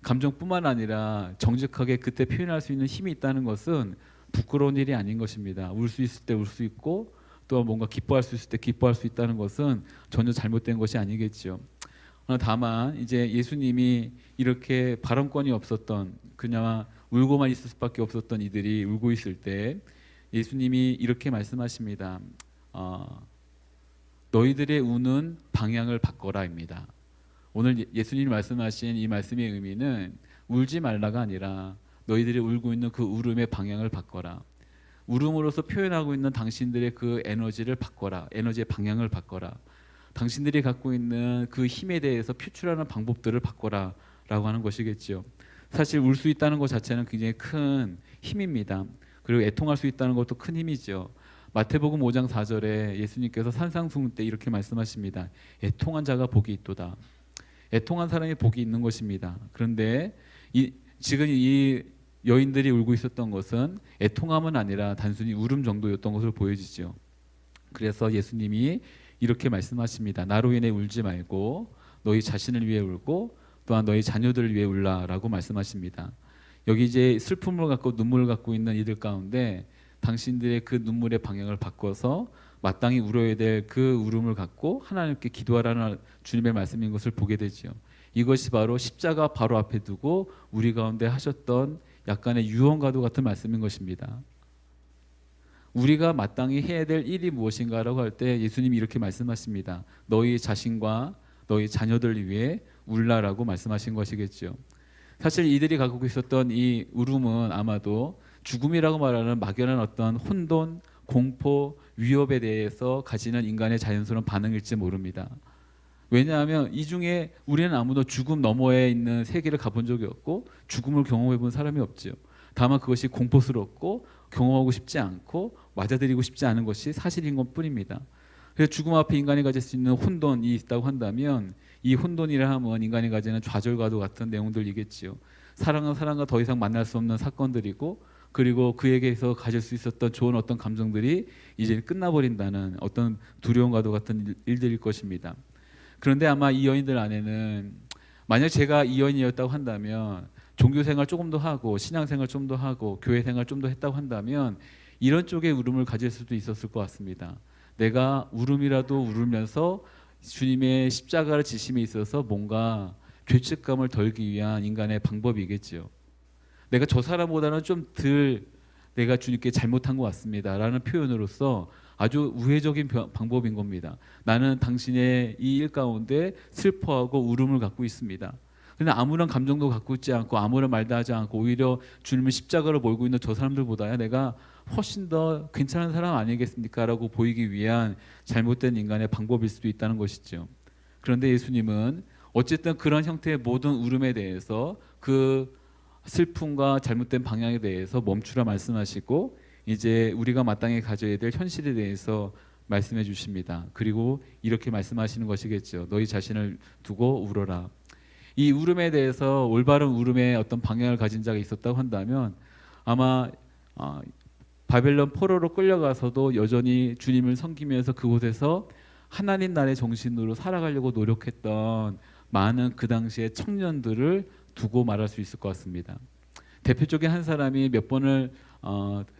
감정뿐만 아니라 정직하게 그때 표현할 수 있는 힘이 있다는 것은 부끄러운 일이 아닌 것입니다. 울 수 있을 때 울 수 있고 또 뭔가 기뻐할 수 있을 때 기뻐할 수 있다는 것은 전혀 잘못된 것이 아니겠죠. 다만 이제 예수님이 이렇게 발언권이 없었던 그냥 울고만 있을 수밖에 없었던 이들이 울고 있을 때 예수님이 이렇게 말씀하십니다. 너희들의 우는 방향을 바꿔라입니다. 오늘 예수님이 말씀하신 이 말씀의 의미는 울지 말라가 아니라 너희들이 울고 있는 그 울음의 방향을 바꿔라. 울음으로써 표현하고 있는 당신들의 그 에너지를 바꿔라. 에너지의 방향을 바꿔라. 당신들이 갖고 있는 그 힘에 대해서 표출하는 방법들을 바꿔라 라고 하는 것이겠죠. 사실 울 수 있다는 것 자체는 굉장히 큰 힘입니다. 그리고 애통할 수 있다는 것도 큰 힘이죠. 마태복음 5장 4절에 예수님께서 산상수훈 때 이렇게 말씀하십니다. 애통한 자가 복이 있도다. 애통한 사람이 복이 있는 것입니다. 그런데 지금 이 여인들이 울고 있었던 것은 애통함은 아니라 단순히 울음 정도였던 것을 보여지죠. 그래서 예수님이 이렇게 말씀하십니다. 나로 인해 울지 말고 너희 자신을 위해 울고 또한 너희 자녀들을 위해 울라라고 말씀하십니다. 여기 이제 슬픔을 갖고 눈물을 갖고 있는 이들 가운데 당신들의 그 눈물의 방향을 바꿔서 마땅히 울어야 될 그 울음을 갖고 하나님께 기도하라는 주님의 말씀인 것을 보게 되죠. 이것이 바로 십자가 바로 앞에 두고 우리 가운데 하셨던 약간의 유언과도 같은 말씀인 것입니다. 우리가 마땅히 해야 될 일이 무엇인가라고 할 때 예수님이 이렇게 말씀하십니다. 너희 자신과 너희 자녀들을 위해 울라라고 말씀하신 것이겠죠. 사실 이들이 갖고 있었던 이 울음은 아마도 죽음이라고 말하는 막연한 어떤 혼돈, 공포, 위협에 대해서 가지는 인간의 자연스러운 반응일지 모릅니다. 왜냐하면 이 중에 우리는 아무도 죽음 너머에 있는 세계를 가본 적이 없고 죽음을 경험해 본 사람이 없죠. 다만 그것이 공포스럽고 경험하고 싶지 않고 맞아들이고 싶지 않은 것이 사실인 것뿐입니다. 그래서 죽음 앞에 인간이 가질 수 있는 혼돈이 있다고 한다면 이 혼돈이라 하면 인간이 가지는 좌절과도 같은 내용들이겠지요. 사랑은 사랑과 더 이상 만날 수 없는 사건들이고 그리고 그에게서 가질 수 있었던 좋은 어떤 감정들이 이제 끝나버린다는 어떤 두려움과도 같은 일들일 것입니다. 그런데 아마 이 여인들 안에는 만약 제가 이 여인이었다고 한다면 종교생활 조금 더 하고 신앙생활 좀 더 하고 교회생활 좀 더 했다고 한다면 이런 쪽의 울음을 가질 수도 있었을 것 같습니다. 내가 울음이라도 울으면서 주님의 십자가를 지심에 있어서 뭔가 죄책감을 덜기 위한 인간의 방법이겠죠. 내가 저 사람보다는 좀 덜 내가 주님께 잘못한 것 같습니다 라는 표현으로서 아주 우회적인 방법인 겁니다. 나는 당신의 이 일 가운데 슬퍼하고 울음을 갖고 있습니다. 그런데 아무런 감정도 갖고 있지 않고 아무런 말도 하지 않고 오히려 주님의 십자가를 몰고 있는 저 사람들보다 내가 훨씬 더 괜찮은 사람 아니겠습니까? 라고 보이기 위한 잘못된 인간의 방법일 수도 있다는 것이죠. 그런데 예수님은 어쨌든 그런 형태의 모든 울음에 대해서 그 슬픔과 잘못된 방향에 대해서 멈추라 말씀하시고 이제 우리가 마땅히 가져야 될 현실에 대해서 말씀해 주십니다. 그리고 이렇게 말씀하시는 것이겠죠. 너희 자신을 두고 울어라. 이 울음에 대해서 올바른 울음의 어떤 방향을 가진 자가 있었다고 한다면 아마 바벨론 포로로 끌려가서도 여전히 주님을 섬기면서 그곳에서 하나님 나라의 정신으로 살아가려고 노력했던 많은 그 당시의 청년들을 두고 말할 수 있을 것 같습니다. 대표적인 한 사람이 몇 번을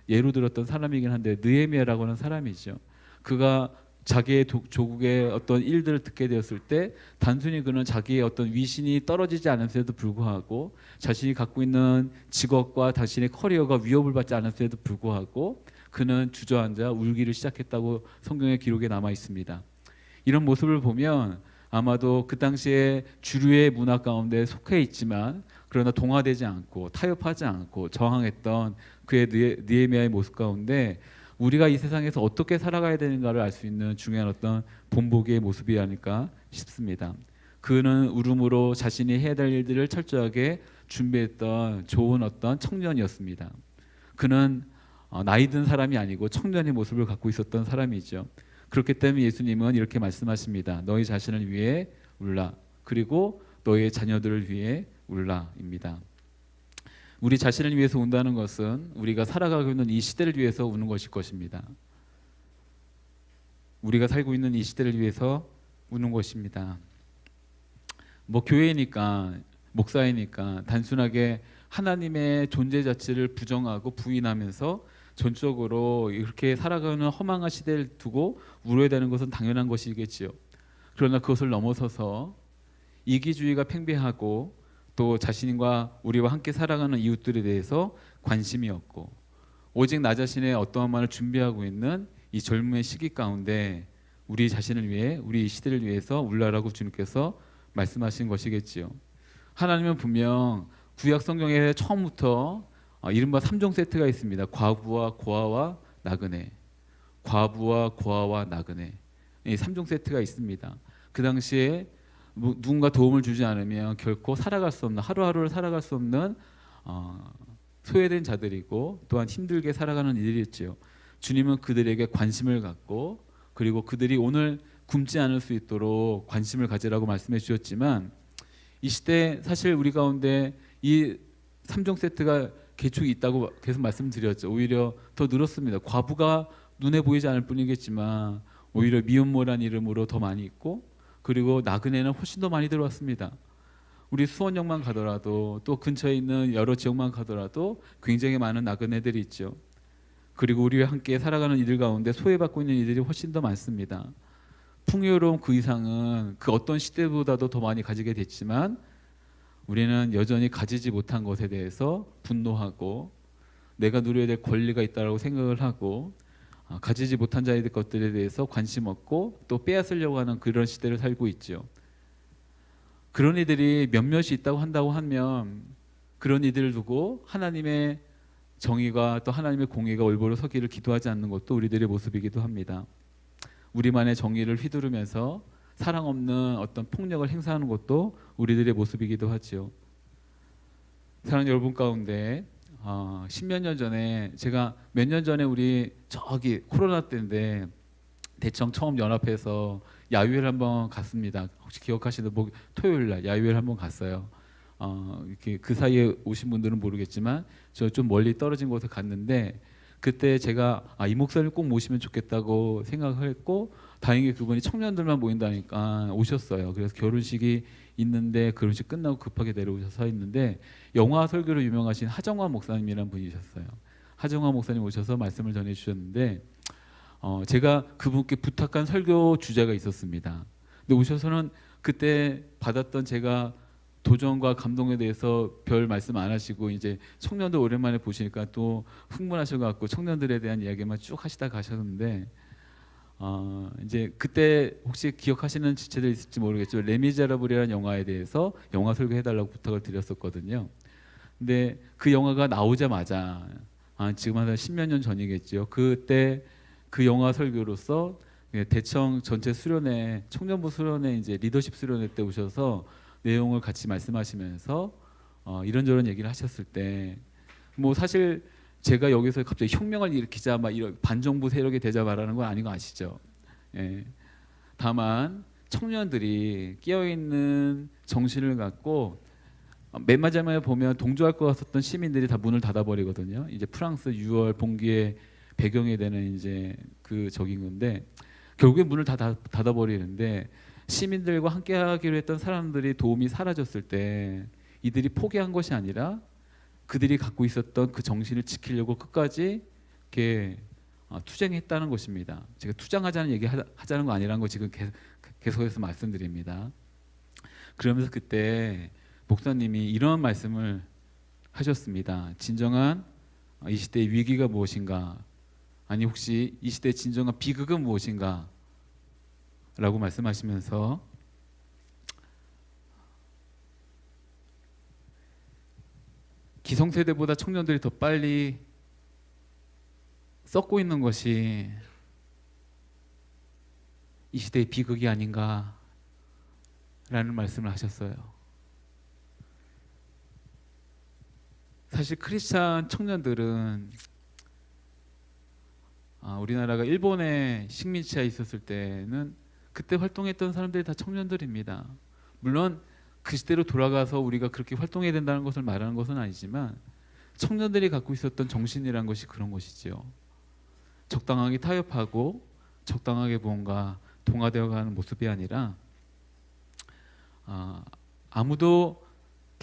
예로 들었던 사람이긴 한데 느헤미야라고 하는 사람이죠. 그가 자기의 조국의 어떤 일들을 듣게 되었을 때 단순히 그는 자기의 어떤 위신이 떨어지지 않았음에도 불구하고 자신이 갖고 있는 직업과 자신의 커리어가 위협을 받지 않았음에도 불구하고 그는 주저앉아 울기를 시작했다고 성경의 기록에 남아 있습니다. 이런 모습을 보면 아마도 그 당시에 주류의 문화 가운데 속해 있지만 그러나 동화되지 않고 타협하지 않고 저항했던 그의 느헤미야의 모습 가운데 우리가 이 세상에서 어떻게 살아가야 되는가를 알 수 있는 중요한 어떤 본보기의 모습이 아닐까 싶습니다. 그는 울음으로 자신이 해야 될 일들을 철저하게 준비했던 좋은 어떤 청년이었습니다. 그는 나이 든 사람이 아니고 청년의 모습을 갖고 있었던 사람이죠. 그렇기 때문에 예수님은 이렇게 말씀하십니다. 너희 자신을 위해 울라. 그리고 너희의 자녀들을 위해 울라입니다. 우리 자신을 위해서 운다는 것은 우리가 살아가고 있는 이 시대를 위해서 우는 것일 것입니다. 우리가 살고 있는 이 시대를 위해서 우는 것입니다. 뭐 교회니까 목사이니까 단순하게 하나님의 존재 자체를 부정하고 부인하면서 전적으로 이렇게 살아가는 허망한 시대를 두고 울어야 되는 것은 당연한 것이겠지요. 그러나 그것을 넘어서서 이기주의가 팽배하고 또 자신과 우리와 함께 살아가는 이웃들에 대해서 관심이 없고 오직 나 자신의 어떠한만을 준비하고 있는 이 젊음의 시기 가운데 우리 자신을 위해 우리 시대를 위해서 울라라고 주님께서 말씀하신 것이겠지요. 하나님은 분명 구약 성경에 처음부터 이른바 3종 세트가 있습니다. 과부와 고아와 나그네, 과부와 고아와 나그네, 이 3종 세트가 있습니다. 그 당시에 누군가 도움을 주지 않으면 결코 살아갈 수 없는 하루하루를 살아갈 수 없는 소외된 자들이고 또한 힘들게 살아가는 이들이었지요. 주님은 그들에게 관심을 갖고 그리고 그들이 오늘 굶지 않을 수 있도록 관심을 가지라고 말씀해 주셨지만 이 시대 사실 우리 가운데 이 3종 세트가 개축이 있다고 계속 말씀드렸죠. 오히려 더 늘었습니다. 과부가 눈에 보이지 않을 뿐이겠지만 오히려 미혼모란 이름으로 더 많이 있고, 그리고 나그네는 훨씬 더 많이 들어왔습니다. 우리 수원역만 가더라도 또 근처에 있는 여러 지역만 가더라도 굉장히 많은 나그네들이 있죠. 그리고 우리와 함께 살아가는 이들 가운데 소외받고 있는 이들이 훨씬 더 많습니다. 풍요로움 그 이상은 그 어떤 시대보다도 더 많이 가지게 됐지만 우리는 여전히 가지지 못한 것에 대해서 분노하고 내가 누려야 될 권리가 있다고 생각을 하고 가지지 못한 자의 것들에 대해서 관심 없고 또 빼앗으려고 하는 그런 시대를 살고 있죠. 그런 이들이 몇몇이 있다고 한다고 하면 그런 이들을 두고 하나님의 정의가 또 하나님의 공의가 올바로 서기를 기도하지 않는 것도 우리들의 모습이기도 합니다. 우리만의 정의를 휘두르면서 사랑 없는 어떤 폭력을 행사하는 것도 우리들의 모습이기도 하죠. 사랑하는 여러분 가운데 10몇 년 전에 제가 몇 년 전에 우리 저기 코로나 때인데 대청 처음 연합해서 야유회를 한번 갔습니다. 혹시 기억하시는 토요일 날 야유회를 한번 갔어요. 이렇게 그 사이에 오신 분들은 모르겠지만 저 좀 멀리 떨어진 곳에 갔는데 그때 제가 이 목사를 꼭 모시면 좋겠다고 생각을 했고 다행히 그분이 청년들만 모인다니까 오셨어요. 그래서 결혼식이 있는데 결혼식 끝나고 급하게 내려오셔서 있는데 영화 설교로 유명하신 하정화 목사님이라는 분이셨어요. 하정화 목사님 오셔서 말씀을 전해주셨는데 제가 그분께 부탁한 설교 주제가 있었습니다. 근데 오셔서는 그때 받았던 제가 도전과 감동에 대해서 별 말씀 안 하시고 이제 청년들 오랜만에 보시니까 또 흥분하셔갖고 청년들에 대한 이야기만 쭉 하시다 가셨는데 이제 그때 혹시 기억하시는 지체들 있을지 모르겠지만 레미제라블이라는 영화에 대해서 영화 설교해달라고 부탁을 드렸었거든요. 근데 그 영화가 나오자마자 지금 한 10몇 년 전이겠죠. 그때 그 영화 설교로서 대청 전체 수련회 청년부 수련회 이제 리더십 수련회 때 오셔서 내용을 같이 말씀하시면서 이런저런 얘기를 하셨을 때 뭐 사실 제가 여기서 갑자기 혁명을 일으키자 막 이런 반정부 세력이 되자 말하는 건 아닌 거 아시죠? 예. 다만 청년들이 깨어있는 정신을 갖고 맨 마지막에 보면 동조할 것 같았던 시민들이 다 문을 닫아버리거든요. 이제 프랑스 6월 봉기의 배경이 되는 이제 그 적인 건데 결국에 문을 다 닫아버리는데 시민들과 함께하기로 했던 사람들이 도움이 사라졌을 때 이들이 포기한 것이 아니라 그들이 갖고 있었던 그 정신을 지키려고 끝까지 이렇게 투쟁했다는 것입니다. 제가 투쟁하자는 얘기 하자는 거 아니라는 거 지금 계속해서 말씀드립니다. 그러면서 그때 목사님이 이런 말씀을 하셨습니다. 진정한 이 시대의 위기가 무엇인가? 아니 혹시 이 시대의 진정한 비극은 무엇인가? 라고 말씀하시면서 기성세대보다 청년들이 더 빨리 썩고 있는 것이 이 시대의 비극이 아닌가 라는 말씀을 하셨어요. 사실 크리스찬 청년들은 우리나라가 일본의 식민지하에 있었을 때는 그때 활동했던 사람들이 다 청년들입니다. 물론 그 시대로 돌아가서 우리가 그렇게 활동해야 된다는 것을 말하는 것은 아니지만 청년들이 갖고 있었던 정신이란 것이 그런 것이지요. 적당하게 타협하고 적당하게 뭔가 동화되어가는 모습이 아니라 아무도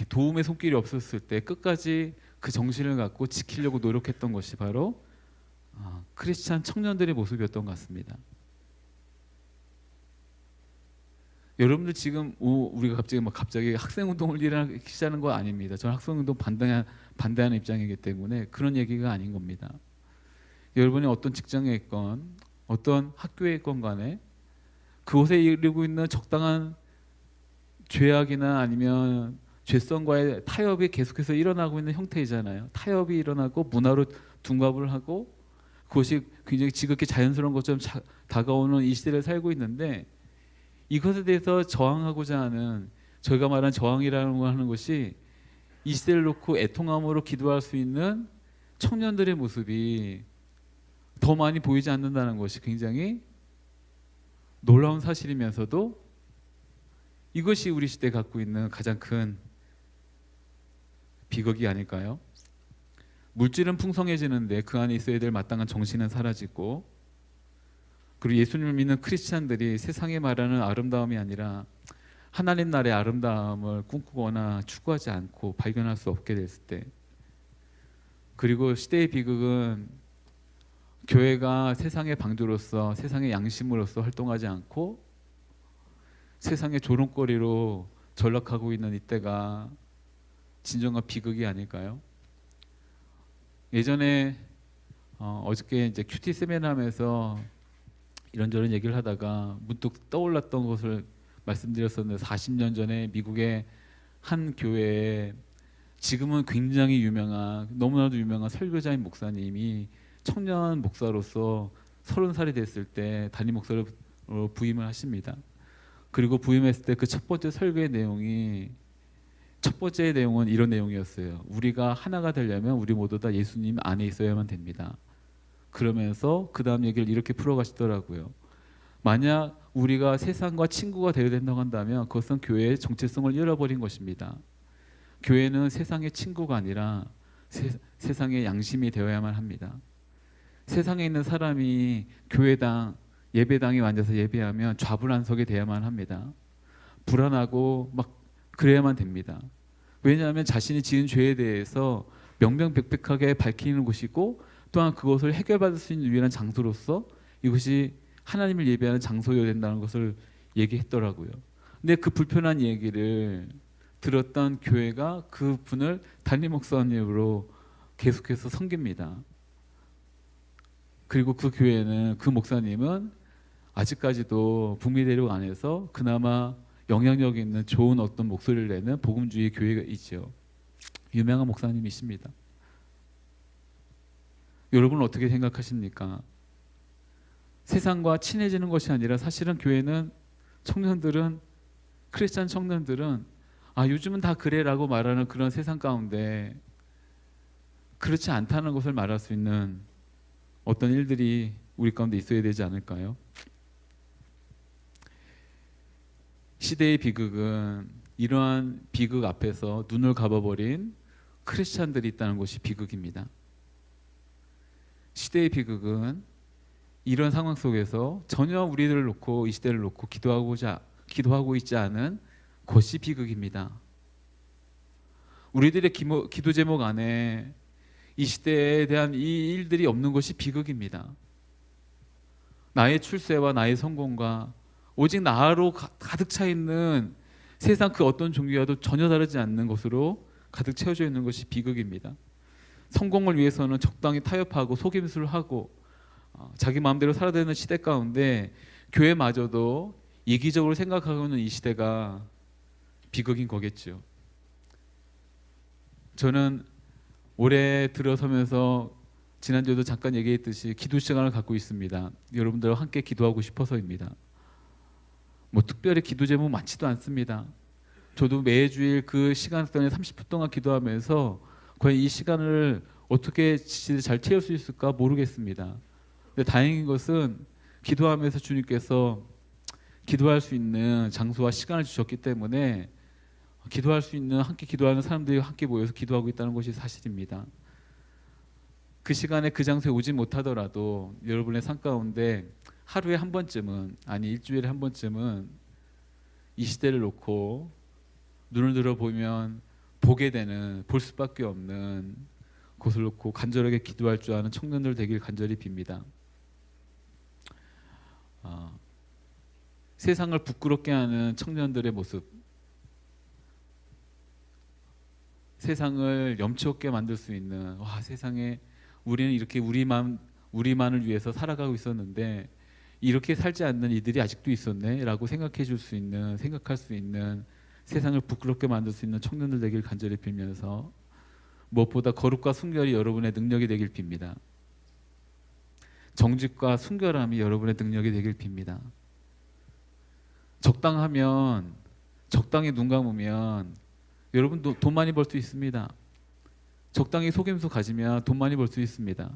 도움의 손길이 없었을 때 끝까지 그 정신을 갖고 지키려고 노력했던 것이 바로 크리스찬 청년들의 모습이었던 것 같습니다. 여러분들 지금 우리가 갑자기 학생운동을 일으키자는 거 아닙니다. 저는 학생운동 반대하는 입장이기 때문에 그런 얘기가 아닌 겁니다. 여러분이 어떤 직장에 있건 어떤 학교에 있건 간에 그곳에 이르고 있는 적당한 죄악이나 아니면 죄성과의 타협이 계속해서 일어나고 있는 형태이잖아요. 타협이 일어나고 문화로 둔갑을 하고 그것이 굉장히 지극히 자연스러운 것처럼 다가오는 이 시대를 살고 있는데 이것에 대해서 저항하고자 하는 저희가 말한 저항이라는 걸 하는 것이 이 시대를 놓고 애통함으로 기도할 수 있는 청년들의 모습이 더 많이 보이지 않는다는 것이 굉장히 놀라운 사실이면서도 이것이 우리 시대에 갖고 있는 가장 큰 비극이 아닐까요? 물질은 풍성해지는데 그 안에 있어야 될 마땅한 정신은 사라지고, 그리고 예수님을 믿는 크리스찬들이 세상에 말하는 아름다움이 아니라 하나님 나라의 아름다움을 꿈꾸거나 추구하지 않고 발견할 수 없게 됐을 때, 그리고 시대의 비극은 교회가 세상의 방주로서, 세상의 양심으로서 활동하지 않고 세상의 조롱거리로 전락하고 있는 이때가 진정한 비극이 아닐까요? 예전에 어저께 이제 큐티 세미나하면서 이런저런 얘기를 하다가 문득 떠올랐던 것을 말씀드렸었는데, 40년 전에 미국의 한 교회에 지금은 굉장히 유명한, 너무나도 유명한 설교자인 목사님이 청년 목사로서 30살이 됐을 때 담임 목사로 부임을 하십니다. 그리고 부임했을 때 그 첫 번째 설교의 내용이, 첫 번째 내용은 이런 내용이었어요. 우리가 하나가 되려면 우리 모두 다 예수님 안에 있어야만 됩니다. 그러면서 그 다음 얘기를 이렇게 풀어가시더라고요. 만약 우리가 세상과 친구가 되어야 된다고 한다면 그것은 교회의 정체성을 잃어버린 것입니다. 교회는 세상의 친구가 아니라 세상의 양심이 되어야만 합니다. 세상에 있는 사람이 교회당, 예배당에 앉아서 예배하면 좌불안석이 돼야만 합니다. 불안하고 막 그래야만 됩니다. 왜냐하면 자신이 지은 죄에 대해서 명명백백하게 밝히는 곳이고, 또한 그것을 해결받을 수 있는 유일한 장소로서 이것이 하나님을 예배하는 장소여야 된다는 것을 얘기했더라고요. 근데 그 불편한 얘기를 들었던 교회가 그 분을 담임 목사님으로 계속해서 섬깁니다. 그리고 그 교회는, 그 목사님은 아직까지도 북미 대륙 안에서 그나마 영향력 있는 좋은 어떤 목소리를 내는 복음주의 교회가 있죠. 유명한 목사님이십니다. 여러분은 어떻게 생각하십니까? 세상과 친해지는 것이 아니라 사실은 교회는, 청년들은, 크리스찬 청년들은 요즘은 다 그래라고 말하는 그런 세상 가운데 그렇지 않다는 것을 말할 수 있는 어떤 일들이 우리 가운데 있어야 되지 않을까요? 시대의 비극은 이러한 비극 앞에서 눈을 감아버린 크리스찬들이 있다는 것이 비극입니다. 시대의 비극은 이런 상황 속에서 전혀 우리들을 놓고, 이 시대를 놓고 기도하고 있지 않은 것이 비극입니다. 우리들의 기도 제목 안에 이 시대에 대한 이 일들이 없는 것이 비극입니다. 나의 출세와 나의 성공과 오직 나로 가득 차 있는 세상 그 어떤 종교와도 전혀 다르지 않는 것으로 가득 채워져 있는 것이 비극입니다. 성공을 위해서는 적당히 타협하고 속임수를 하고 자기 마음대로 살아야 되는 시대 가운데 교회마저도 이기적으로 생각하고 있는 이 시대가 비극인 거겠죠. 저는 올해 들어서면서 지난주에도 잠깐 얘기했듯이 기도 시간을 갖고 있습니다. 여러분들과 함께 기도하고 싶어서입니다. 뭐 특별히 기도 제목 많지도 않습니다. 저도 매주일 그 시간 동안 30분 동안 기도하면서 과연 이 시간을 어떻게 잘 채울 수 있을까 모르겠습니다. 근데 다행인 것은 기도하면서 주님께서 기도할 수 있는 장소와 시간을 주셨기 때문에 기도할 수 있는, 함께 기도하는 사람들이 함께 모여서 기도하고 있다는 것이 사실입니다. 그 시간에 그 장소에 오지 못하더라도 여러분의 삶 가운데 하루에 한 번쯤은, 아니 일주일에 한 번쯤은 이 시대를 놓고 눈을 들어보면 보게 되는, 볼 수밖에 없는 곳을 놓고 간절하게 기도할 줄 아는 청년들 되길 간절히 빕니다. 세상을 부끄럽게 하는 청년들의 모습, 세상을 염치 없게 만들 수 있는, 세상에 우리는 이렇게 우리만을 위해서 살아가고 있었는데 이렇게 살지 않는 이들이 아직도 있었네 라고 생각할 수 있는 세상을 부끄럽게 만들 수 있는 청년들 되길 간절히 빌면서, 무엇보다 거룩과 순결이 여러분의 능력이 되길 빕니다. 정직과 순결함이 여러분의 능력이 되길 빕니다. 적당하면, 적당히 눈 감으면 여러분도 돈 많이 벌 수 있습니다. 적당히 속임수 가지면 돈 많이 벌 수 있습니다.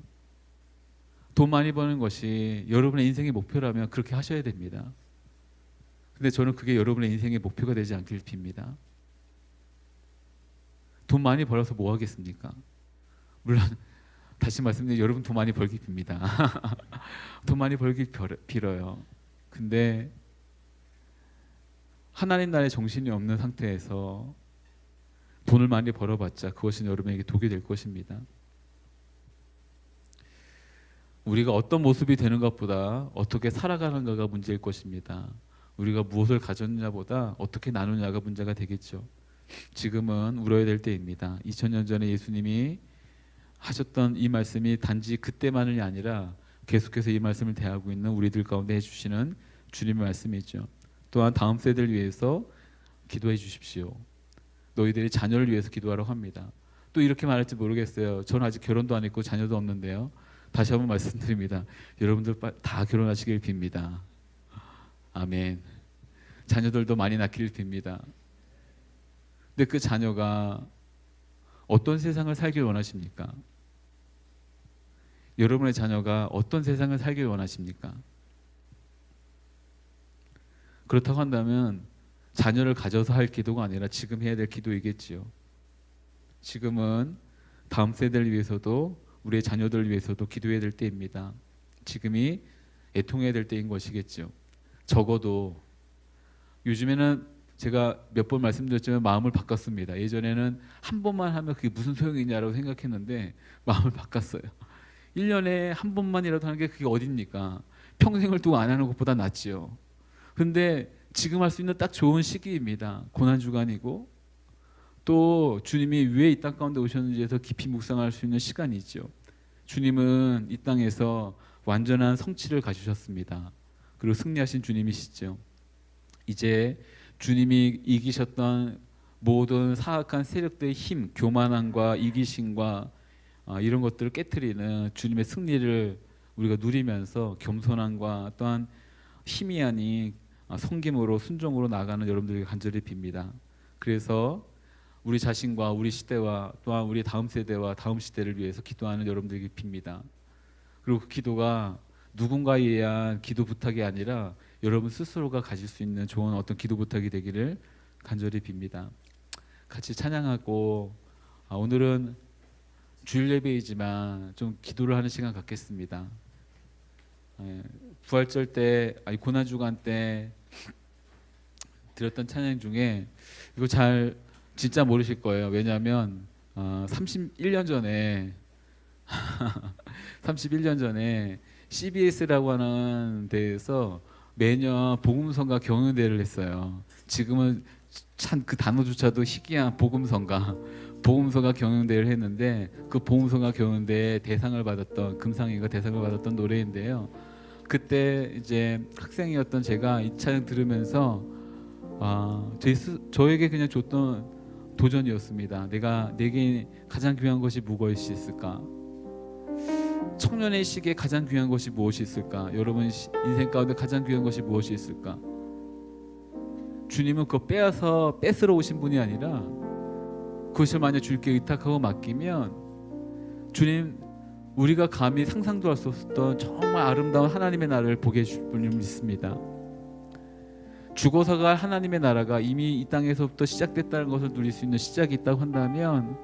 돈 많이 버는 것이 여러분의 인생의 목표라면 그렇게 하셔야 됩니다. 근데 저는 그게 여러분의 인생의 목표가 되지 않길 빕니다. 돈 많이 벌어서 뭐 하겠습니까? 물론 다시 말씀드리면 여러분 돈 많이 벌기 빕니다. 돈 많이 벌기 빌어요. 근데 하나님 나라의 정신이 없는 상태에서 돈을 많이 벌어봤자 그것은 여러분에게 독이 될 것입니다. 우리가 어떤 모습이 되는 것보다 어떻게 살아가는가가 문제일 것입니다. 우리가 무엇을 가졌느냐보다 어떻게 나누냐가 문제가 되겠죠. 지금은 울어야 될 때입니다. 2000년 전에 예수님이 하셨던 이 말씀이 단지 그때만이 아니라 계속해서 이 말씀을 대하고 있는 우리들 가운데 해주시는 주님의 말씀이죠. 또한 다음 세대를 위해서 기도해 주십시오. 너희들이 자녀를 위해서 기도하라고 합니다. 또 이렇게 말할지 모르겠어요. 저는 아직 결혼도 안 했고 자녀도 없는데요. 다시 한번 말씀드립니다. 여러분들 다 결혼하시길 빕니다. 아멘. 자녀들도 많이 낳기를 빕니다. 근데 그 자녀가 어떤 세상을 살길 원하십니까? 여러분의 자녀가 어떤 세상을 살길 원하십니까? 그렇다고 한다면 자녀를 가져서 할 기도가 아니라 지금 해야 될 기도이겠지요. 지금은 다음 세대를 위해서도 우리의 자녀들을 위해서도 기도해야 될 때입니다. 지금이 애통해야 될 때인 것이겠죠. 적어도 요즘에는 제가 몇 번 말씀드렸지만 마음을 바꿨습니다. 예전에는 한 번만 하면 그게 무슨 소용이냐라고 생각했는데 마음을 바꿨어요. 1년에 한 번만이라도 하는 게 그게 어딥니까? 평생을 두고 안 하는 것보다 낫지요. 근데 지금 할 수 있는 딱 좋은 시기입니다. 고난주간이고 또 주님이 왜 이 땅 가운데 오셨는지에서 깊이 묵상할 수 있는 시간이죠. 주님은 이 땅에서 완전한 성취를 가지셨습니다. 그리고 승리하신 주님이시죠. 이제 주님이 이기셨던 모든 사악한 세력들의 힘, 교만함과 이기심과 이런 것들을 깨트리는 주님의 승리를 우리가 누리면서 겸손함과 또한 힘이 아닌 섬김으로 순종으로 나가는 여러분들에게 간절히 빕니다. 그래서 우리 자신과 우리 시대와 또한 우리 다음 세대와 다음 시대를 위해서 기도하는 여러분들에게 빕니다. 그리고 그 기도가 누군가에 의한 기도 부탁이 아니라 여러분 스스로가 가질 수 있는 좋은 어떤 기도 부탁이 되기를 간절히 빕니다. 같이 찬양하고 오늘은 주일 예배이지만 좀 기도를 하는 시간 갖겠습니다. 부활절 때 아니 고난주간 때 드렸던 찬양 중에 이거 잘 진짜 모르실 거예요. 왜냐하면 31년 전에 31년 전에 CBS라고 하는 데에서 매년 복음성가 경연대회를 했어요. 지금은 참 그 단어조차도 희귀한 복음성가 경연대회를 했는데 그 복음성가 경연대회 대상을 받았던 금상이가 대상을 받았던 노래인데요. 그때 이제 학생이었던 제가 이 찬양 들으면서 저에게 그냥 줬던 도전이었습니다. 내게 가장 귀한 것이 무엇이 있을까? 청년의 시기에 가장 귀한 것이 무엇이 있을까? 여러분 인생 가운데 가장 귀한 것이 무엇이 있을까? 주님은 그거 뺏으러 오신 분이 아니라 그것을 만약 주님께 의탁하고 맡기면 주님 우리가 감히 상상도 할 수 없었던 정말 아름다운 하나님의 나라를 보게 해줄 분을 믿습니다. 죽어서 갈 하나님의 나라가 이미 이 땅에서부터 시작됐다는 것을 누릴 수 있는 시작이 있다고 한다면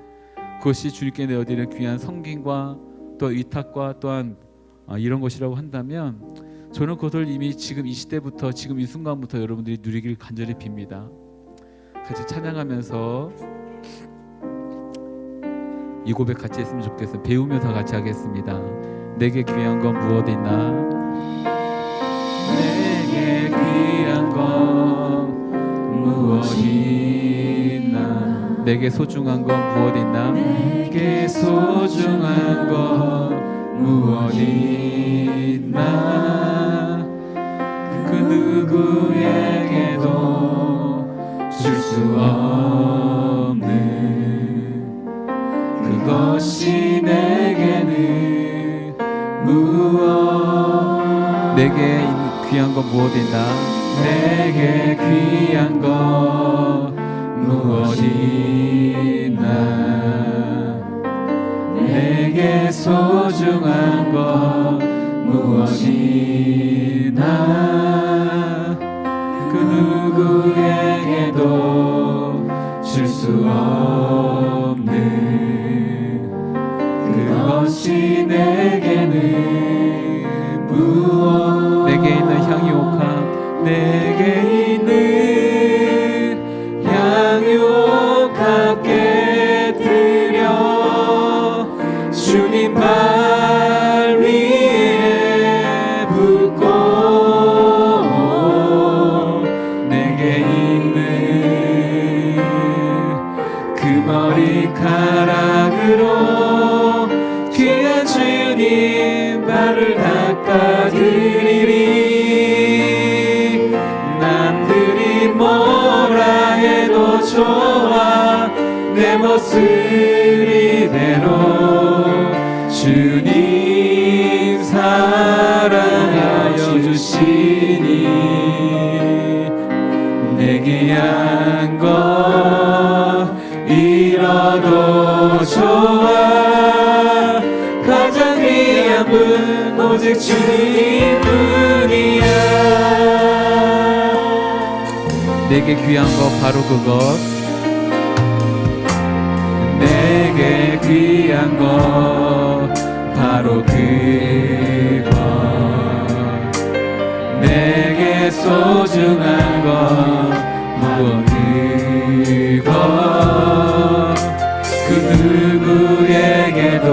그것이 주님께 내어드리는 귀한 성김과 또 의탁과 또한 이런 것이라고 한다면 저는 그것을 이미 지금 이 시대부터 지금 이 순간부터 여러분들이 누리길 간절히 빕니다. 같이 찬양하면서 이 고백 같이 했으면 좋겠어요. 배우면서 같이 하겠습니다. 내게 귀한 건 무엇 있나? 내게 귀한 건 무엇 있나? 내게 소중한 건 무엇 있나? 내게 소중한 건 무엇 있나? 그 누구에게도 줄 수 없는 그것이 내게는 무엇? 내게 귀한 건 무엇 있나? 내게 귀한 건 무엇 있나? 내게 소중한 건 무엇 있나? 그 누구에게도 줄 수 없는 그것이 내게는 무엇 내게 있는 향유옥합 내게 있는 향유옥합 깨뜨려 주님 발 위에 붓고 내게 있는 그 머리카락으로 귀한 주님 발을 닦아드리리 남들이 뭐라 해도 좋아 내 모습 이대로 주님 사랑하여 주시니 내 귀한 것 잃어도 좋아 가장 귀한 분 오직 주님뿐이야 내게 귀한 것 바로 그것 내게 귀한 것 바로 그것 내게 소중한 것 무엇 그것 그 누구에게도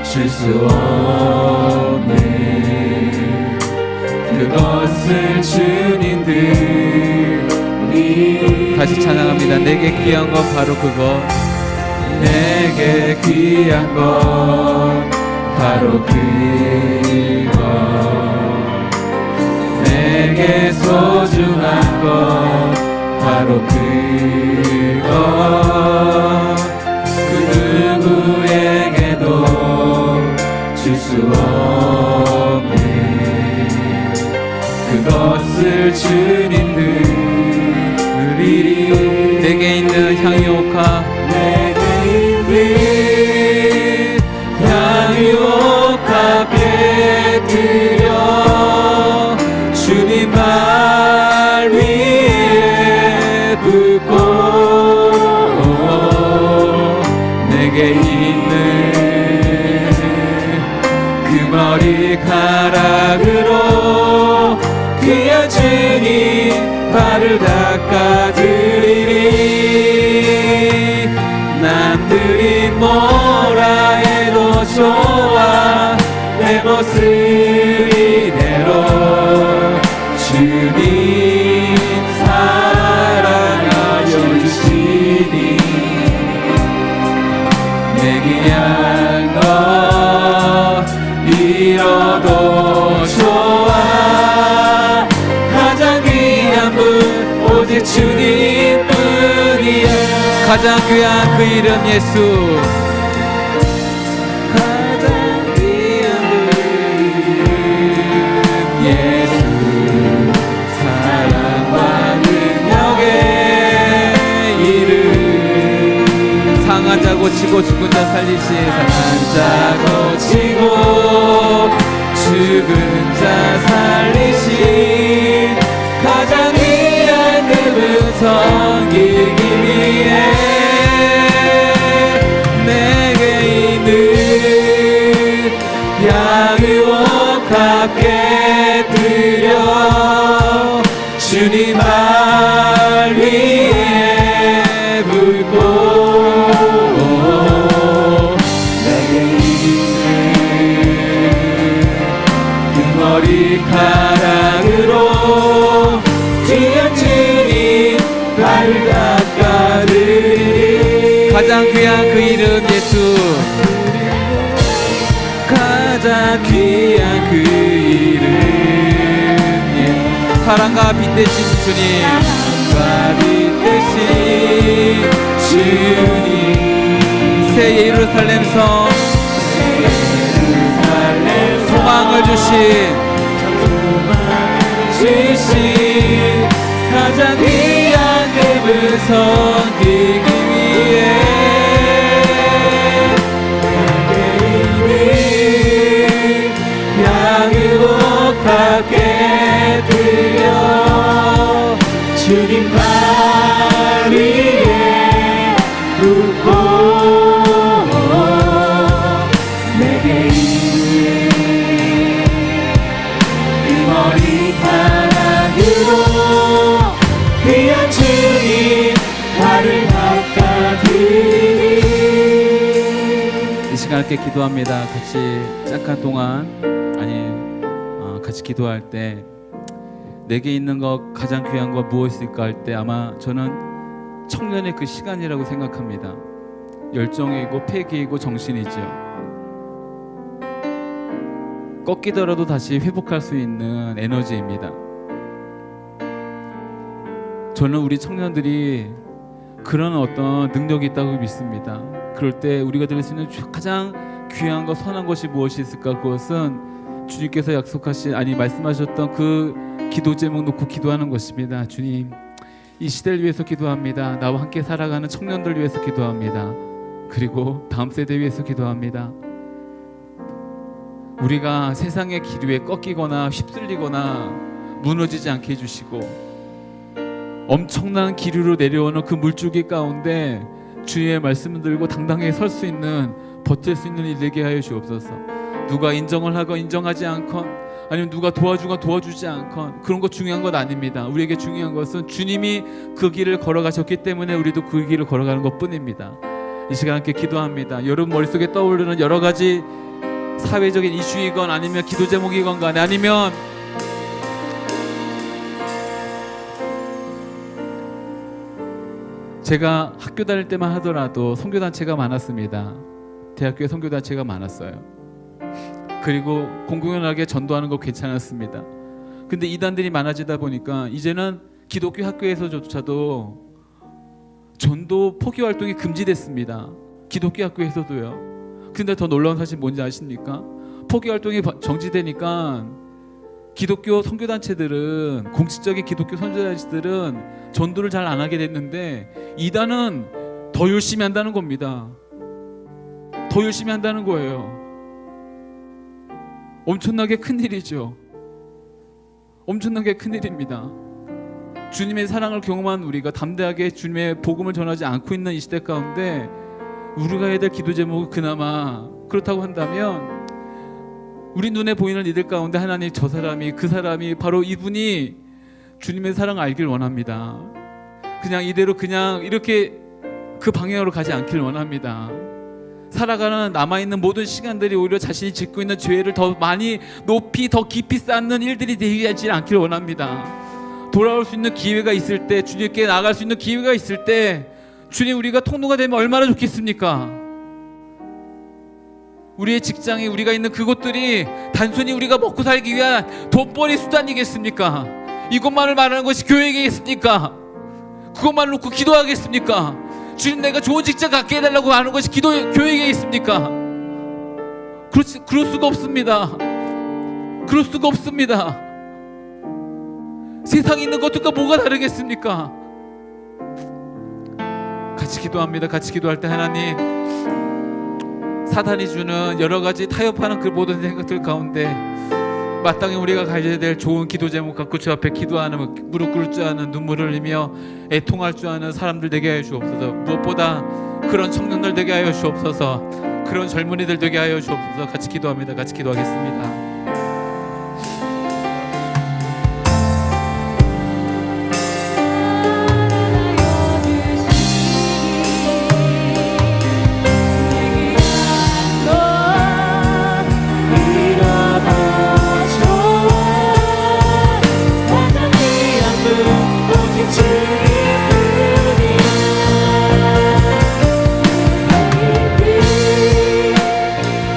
줄 수 없는 그것을 주님들이 다시 찬양합니다. 내게 귀한 것 바로 그것 내게 귀한 것 바로 그것 내게 소중한 것 바로 그것 그 누구에게도 줄 수 없는 그것을 주님들이 내게 있는 향유옥합 내게 있는 향유옥합 깨뜨려 주님 발 위에 붓고 내게 있는 그 머리카락으로 귀한 주님 발을 닦아드리리 남들이 뭐라 해도 좋아 내 모습 이대로 주님 사랑하여 주시니 내 귀한 것 잃어도 좋아 가장 귀한 분 오직 주님뿐이야 가장 귀한 그 이름 예수 가장 귀한 그 이름 예수 사랑과 능력의 이름 상한 자 고치고 죽은 자 살리신 상한 자 고치고 죽은 자 살리신 가장 귀한 그분 섬기기 위해 내게 있는 향유옥합 깨뜨려 주님 발 위에 붓고 내게 있는 그 머리카락으로 귀한 주님 발을 닦아드리리 가장 귀한 그 이름 예수 가장 귀한 그 이름 사랑과 빛 되신 주님 사랑과 빛 되신 주님 새 예루살렘 성 소망을 주신 가장 귀한 그분 섬기기 위해 내게 있는 향유옥합 깨뜨려 함께 기도합니다. 같이 잠깐 동안 같이 기도할 때 내게 있는 것 가장 귀한 것 무엇일까 할 때 아마 저는 청년의 그 시간이라고 생각합니다. 열정이고 패기이고 정신이죠. 꺾이더라도 다시 회복할 수 있는 에너지입니다. 저는 우리 청년들이 그런 어떤 능력이 있다고 믿습니다. 그럴 때 우리가 드릴 수 있는 가장 귀한 것 선한 것이 무엇이 있을까? 그것은 주님께서 말씀하셨던 그 기도 제목 놓고 기도하는 것입니다. 주님, 이 시대를 위해서 기도합니다. 나와 함께 살아가는 청년들 위해서 기도합니다. 그리고 다음 세대 위해서 기도합니다. 우리가 세상의 기류에 꺾이거나 휩쓸리거나 무너지지 않게 해주시고 엄청난 기류로 내려오는 그 물줄기 가운데 주의 말씀을 들고 당당히 설 수 있는, 버틸 수 있는 일 되게 하여 주옵소서. 누가 인정을 하건 인정하지 않건, 아니면 누가 도와주건 도와주지 않건 그런 거 중요한 건 아닙니다. 우리에게 중요한 것은 주님이 그 길을 걸어가셨기 때문에 우리도 그 길을 걸어가는 것뿐입니다. 이 시간 함께 기도합니다. 여러분 머릿속에 떠오르는 여러 가지 사회적인 이슈이건 아니면 기도 제목이건 간에, 아니면 제가 학교 다닐 때만 하더라도 선교단체가 많았습니다. 대학교에 선교단체가 많았어요. 그리고 공공연하게 전도하는 거 괜찮았습니다. 근데 이단들이 많아지다 보니까 이제는 기독교 학교에서조차도 전도 포기 활동이 금지됐습니다. 기독교 학교에서도요. 근데 더 놀라운 사실 뭔지 아십니까? 포기 활동이 정지되니까 기독교 선교단체들은, 공식적인 기독교 선교단체들은 전도를 잘 안 하게 됐는데 이단은 더 열심히 한다는 겁니다. 더 열심히 한다는 거예요. 엄청나게 큰일이죠. 엄청나게 큰일입니다. 주님의 사랑을 경험한 우리가 담대하게 주님의 복음을 전하지 않고 있는 이 시대 가운데 우리가 해야 될 기도 제목은 그나마 그렇다고 한다면, 우리 눈에 보이는 이들 가운데 하나님, 저 사람이, 그 사람이 바로 이분이 주님의 사랑을 알길 원합니다. 그냥 이대로 그냥 이렇게 그 방향으로 가지 않길 원합니다. 살아가는 남아있는 모든 시간들이 오히려 자신이 짓고 있는 죄를 더 많이 높이 더 깊이 쌓는 일들이 되지 않길 원합니다. 돌아올 수 있는 기회가 있을 때, 주님께 나아갈 수 있는 기회가 있을 때 주님, 우리가 통로가 되면 얼마나 좋겠습니까? 우리의 직장이, 우리가 있는 그곳들이 단순히 우리가 먹고 살기 위한 돈벌이 수단이겠습니까? 이것만을 말하는 것이 교회이겠습니까? 그것만 놓고 기도하겠습니까? 주님, 내가 좋은 직장 갖게 해달라고 하는 것이 교회에 있습니까? 그럴 수가 없습니다. 그럴 수가 없습니다. 세상에 있는 것들과 뭐가 다르겠습니까? 같이 기도합니다. 같이 기도할 때 하나님, 사단이 주는 여러 가지 타협하는 그 모든 생각들 가운데 마땅히 우리가 가져야 될 좋은 기도 제목 갖고 주 앞에 기도하는, 무릎 꿇을 줄 아는, 눈물을 흘리며 애통할 줄 아는 사람들 되게 하여 주옵소서. 무엇보다 그런 청년들 되게 하여 주옵소서. 그런 젊은이들 되게 하여 주옵소서. 같이 기도합니다. 같이 기도하겠습니다.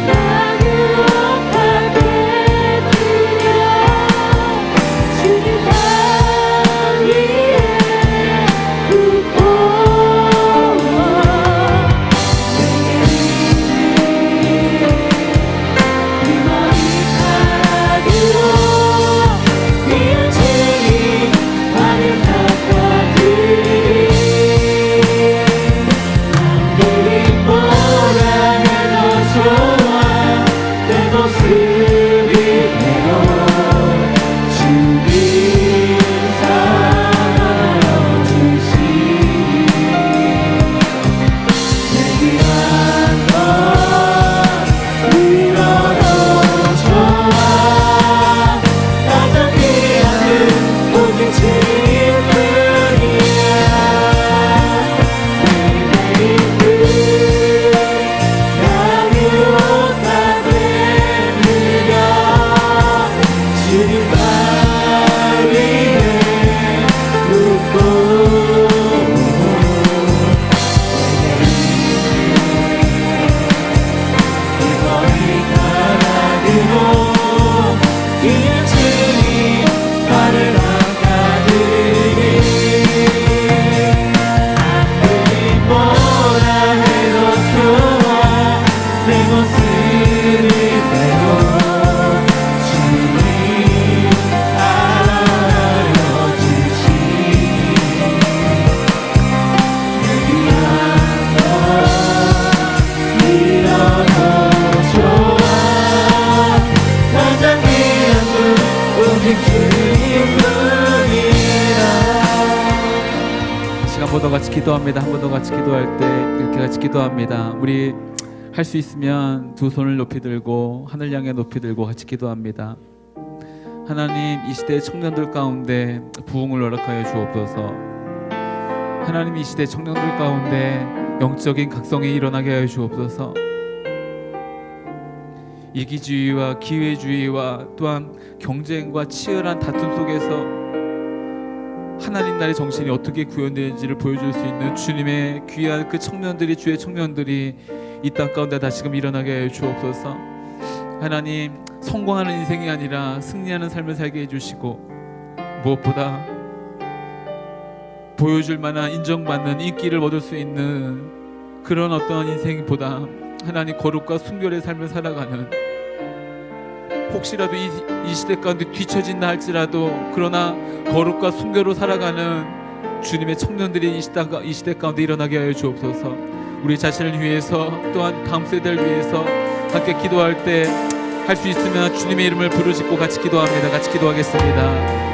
나는 번 더 같이 기도합니다. 한 번 더 같이 기도할 때 이렇게 같이 기도합니다. 우리 할 수 있으면 두 손을 높이 들고 하늘 향해 높이 들고 같이 기도합니다. 하나님, 이 시대 청년들 가운데 부흥을 허락하여 주옵소서. 하나님, 이 시대 청년들 가운데 영적인 각성이 일어나게 하여 주옵소서. 이기주의와 기회주의와 또한 경쟁과 치열한 다툼 속에서 하나님 나라의 정신이 어떻게 구현되는지를 보여줄 수 있는 주님의 귀한 그 청년들이, 주의 청년들이 이 땅 가운데 다시금 일어나게 하여 주옵소서. 하나님, 성공하는 인생이 아니라 승리하는 삶을 살게 해주시고, 무엇보다 보여줄 만한 인정받는 인기를 얻을 수 있는 그런 어떤 인생보다 하나님 거룩과 순결의 삶을 살아가는, 혹시라도 이 시대 가운데 뒤처진다 할지라도 그러나 거룩과 순결로 살아가는 주님의 청년들이 이 시대 가운데 일어나게 하여 주옵소서. 우리 자신을 위해서 또한 다음 세대를 위해서 함께 기도할 때 할 수 있으면 주님의 이름을 부르짖고 같이 기도합니다. 같이 기도하겠습니다.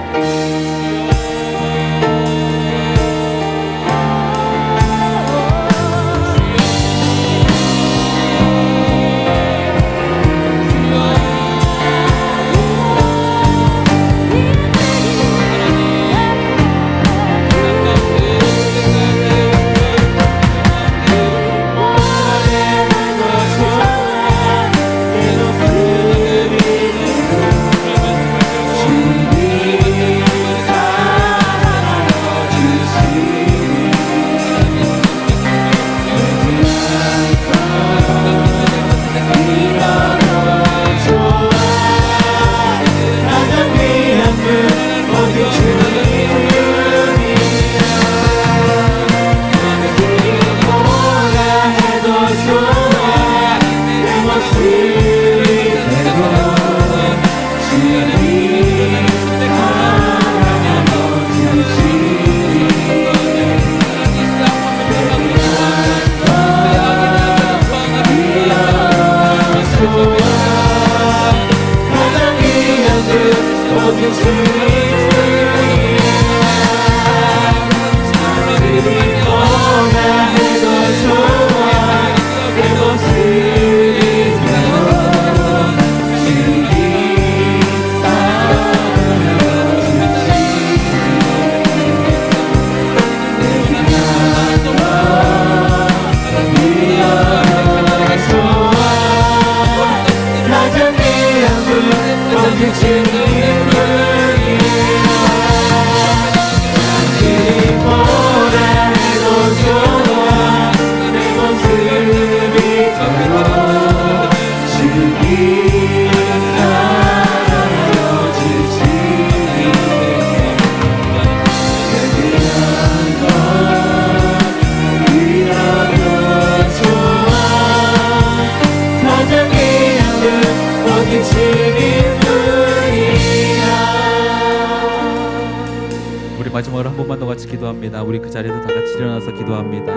마지막으로 한 번만 더 같이 기도합니다. 우리 그 자리에서 다 같이 일어나서 기도합니다.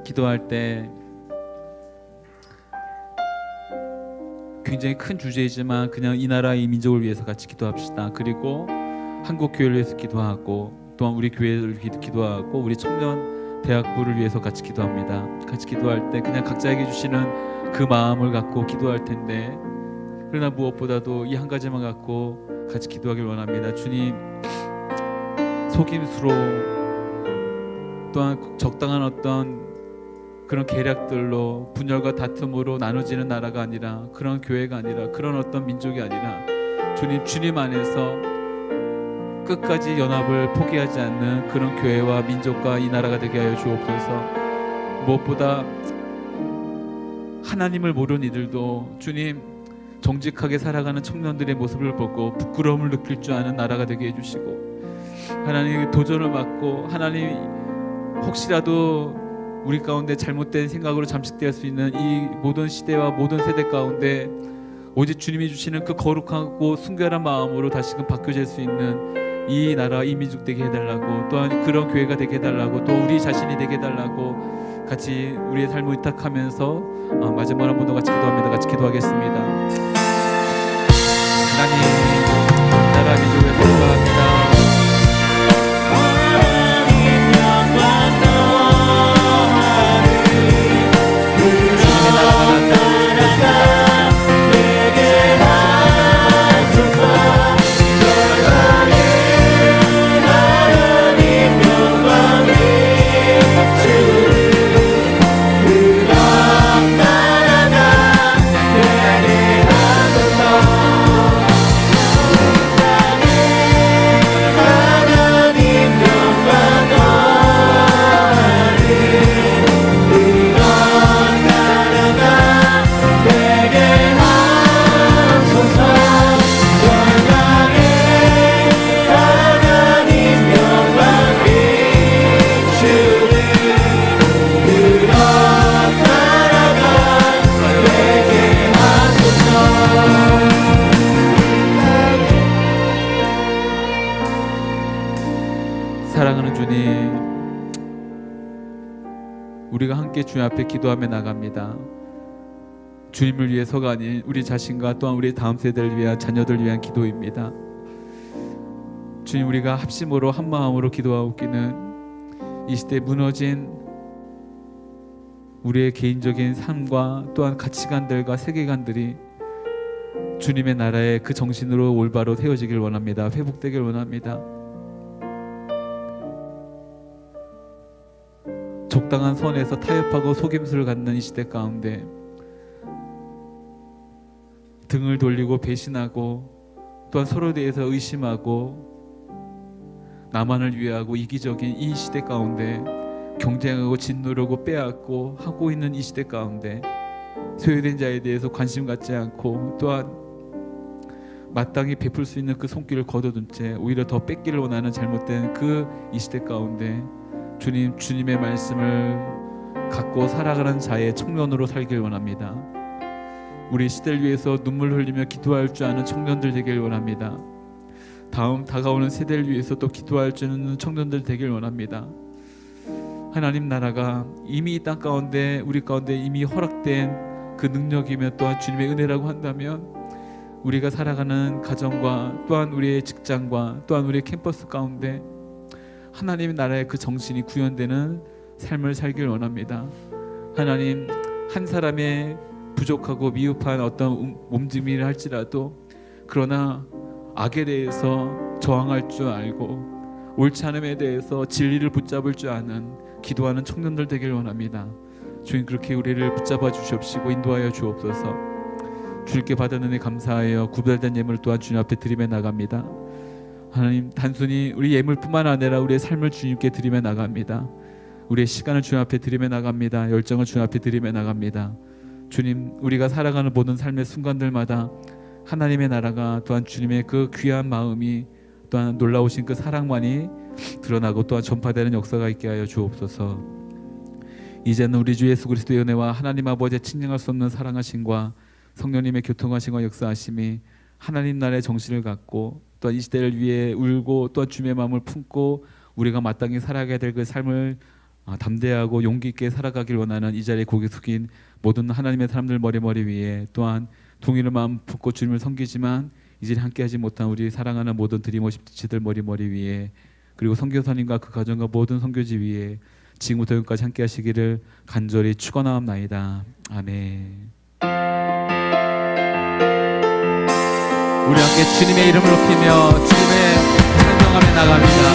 기도할 때 굉장히 큰 주제이지만 그냥 이 나라 이 민족을 위해서 같이 기도합시다. 그리고 한국 교회를 위해서 기도하고 또한 우리 교회를 기도하고 우리 청년 대학부를 위해서 같이 기도합니다. 같이 기도할 때 그냥 각자에게 주시는 그 마음을 갖고 기도할 텐데, 그러나 무엇보다도 이 한 가지만 갖고 같이 기도하길 원합니다. 주님, 속임수로 또한 적당한 어떤 그런 계략들로 분열과 다툼으로 나눠지는 나라가 아니라, 그런 교회가 아니라, 그런 어떤 민족이 아니라 주님 안에서 끝까지 연합을 포기하지 않는 그런 교회와 민족과 이 나라가 되게 하여 주옵소서. 무엇보다 하나님을 모르는 이들도 주님 정직하게 살아가는 청년들의 모습을 보고 부끄러움을 느낄 줄 아는 나라가 되게 해주시고, 하나님 도전을 받고 하나님 혹시라도 우리 가운데 잘못된 생각으로 잠식될 수 있는 이 모든 시대와 모든 세대 가운데 오직 주님이 주시는 그 거룩하고 순결한 마음으로 다시금 바뀌어질 수 있는 이 나라 이 민족 되게 해달라고, 또한 그런 교회가 되게 해달라고, 또 우리 자신이 되게 해달라고 같이 우리의 삶을 의탁하면서 마지막으로 한 번 더 같이 기도합니다. 같이 기도하겠습니다. 하나님, 나라 민족의 소유와 사랑하는 주님, 우리가 함께 주님 앞에 기도하며 나갑니다. 주님을 위해서가 아닌 우리 자신과 또한 우리 다음 세대를 위한 자녀들을 위한 기도입니다. 주님, 우리가 합심으로 한 마음으로 기도하옵기는 이 시대에 무너진 우리의 개인적인 삶과 또한 가치관들과 세계관들이 주님의 나라의 그 정신으로 올바로 세워지길 원합니다. 회복되길 원합니다. 적당한 선에서 타협하고 속임수를 갖는 이 시대 가운데 등을 돌리고 배신하고 또한 서로에 대해서 의심하고 나만을 위하고 이기적인 이 시대 가운데 경쟁하고 짓누르고 빼앗고 하고 있는 이 시대 가운데 소외된 자에 대해서 관심 갖지 않고 또한 마땅히 베풀 수 있는 그 손길을 거둬둔 채 오히려 더 뺏기를 원하는 잘못된 그 이 시대 가운데 주님의 말씀을 갖고 살아가는 자의 청년으로 살길 원합니다. 우리 시대를 위해서 눈물 흘리며 기도할 줄 아는 청년들 되길 원합니다. 다음 다가오는 세대를 위해서 또 기도할 줄 아는 청년들 되길 원합니다. 하나님 나라가 이미 이 땅 가운데 우리 가운데 이미 허락된 그 능력이며 또한 주님의 은혜라고 한다면 우리가 살아가는 가정과 또한 우리의 직장과 또한 우리의 캠퍼스 가운데 하나님의 나라의 그 정신이 구현되는 삶을 살길 원합니다. 하나님, 한 사람의 부족하고 미흡한 어떤 몸짐이라 할지라도 그러나 악에 대해서 저항할 줄 알고 옳지 않음에 대해서 진리를 붙잡을 줄 아는 기도하는 청년들 되길 원합니다. 주님, 그렇게 우리를 붙잡아 주시옵시고 인도하여 주옵소서. 주님께 받은 은혜 감사하여 구별된 예물 또한 주님 앞에 드리며 나갑니다. 하나님, 단순히 우리 예물뿐만 아니라 우리의 삶을 주님께 드리며 나갑니다. 우리의 시간을 주님 앞에 드리며 나갑니다. 열정을 주님 앞에 드리며 나갑니다. 주님, 우리가 살아가는 모든 삶의 순간들마다 하나님의 나라가 또한 주님의 그 귀한 마음이 또한 놀라우신 그 사랑만이 드러나고 또한 전파되는 역사가 있게 하여 주옵소서. 이제는 우리 주 예수 그리스도의 은혜와 하나님 아버지의 친정할 수 없는 사랑하심과 성령님의 교통하심과 역사하심이 하나님 나라의 정신을 갖고 또한 이 시대를 위해 울고 또한 주님의 마음을 품고 우리가 마땅히 살아가야 될 그 삶을 담대하고 용기 있게 살아가길 원하는 이 자리에 고개 숙인 모든 하나님의 사람들 머리 위에 또한 동일한 마음 품고 주님을 섬기지만 이 자리에 함께하지 못한 우리 사랑하는 모든 드리머십지들 머리 위에 그리고 선교사님과 그 가정과 모든 선교지 위에 지금부터 여기까지 함께하시기를 간절히 축원하옵나이다. 아멘. 우리 함께 주님의 이름을 높이며 주님의 찬양하며 나갑니다.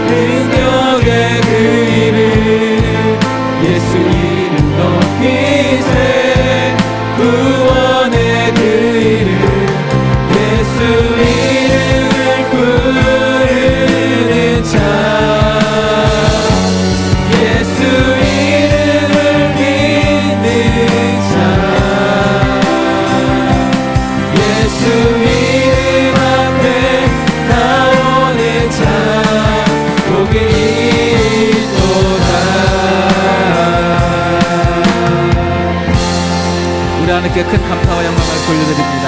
능력의 그 이름 예수 이름 높이세 구원의 그 이름 예수 이름을 부르는 자 예수 이름을 믿는 자 예수 이름 앞에 나오는 자 복이 있도다. 우리 하나님께 큰 감사와 영광을 돌려드립니다.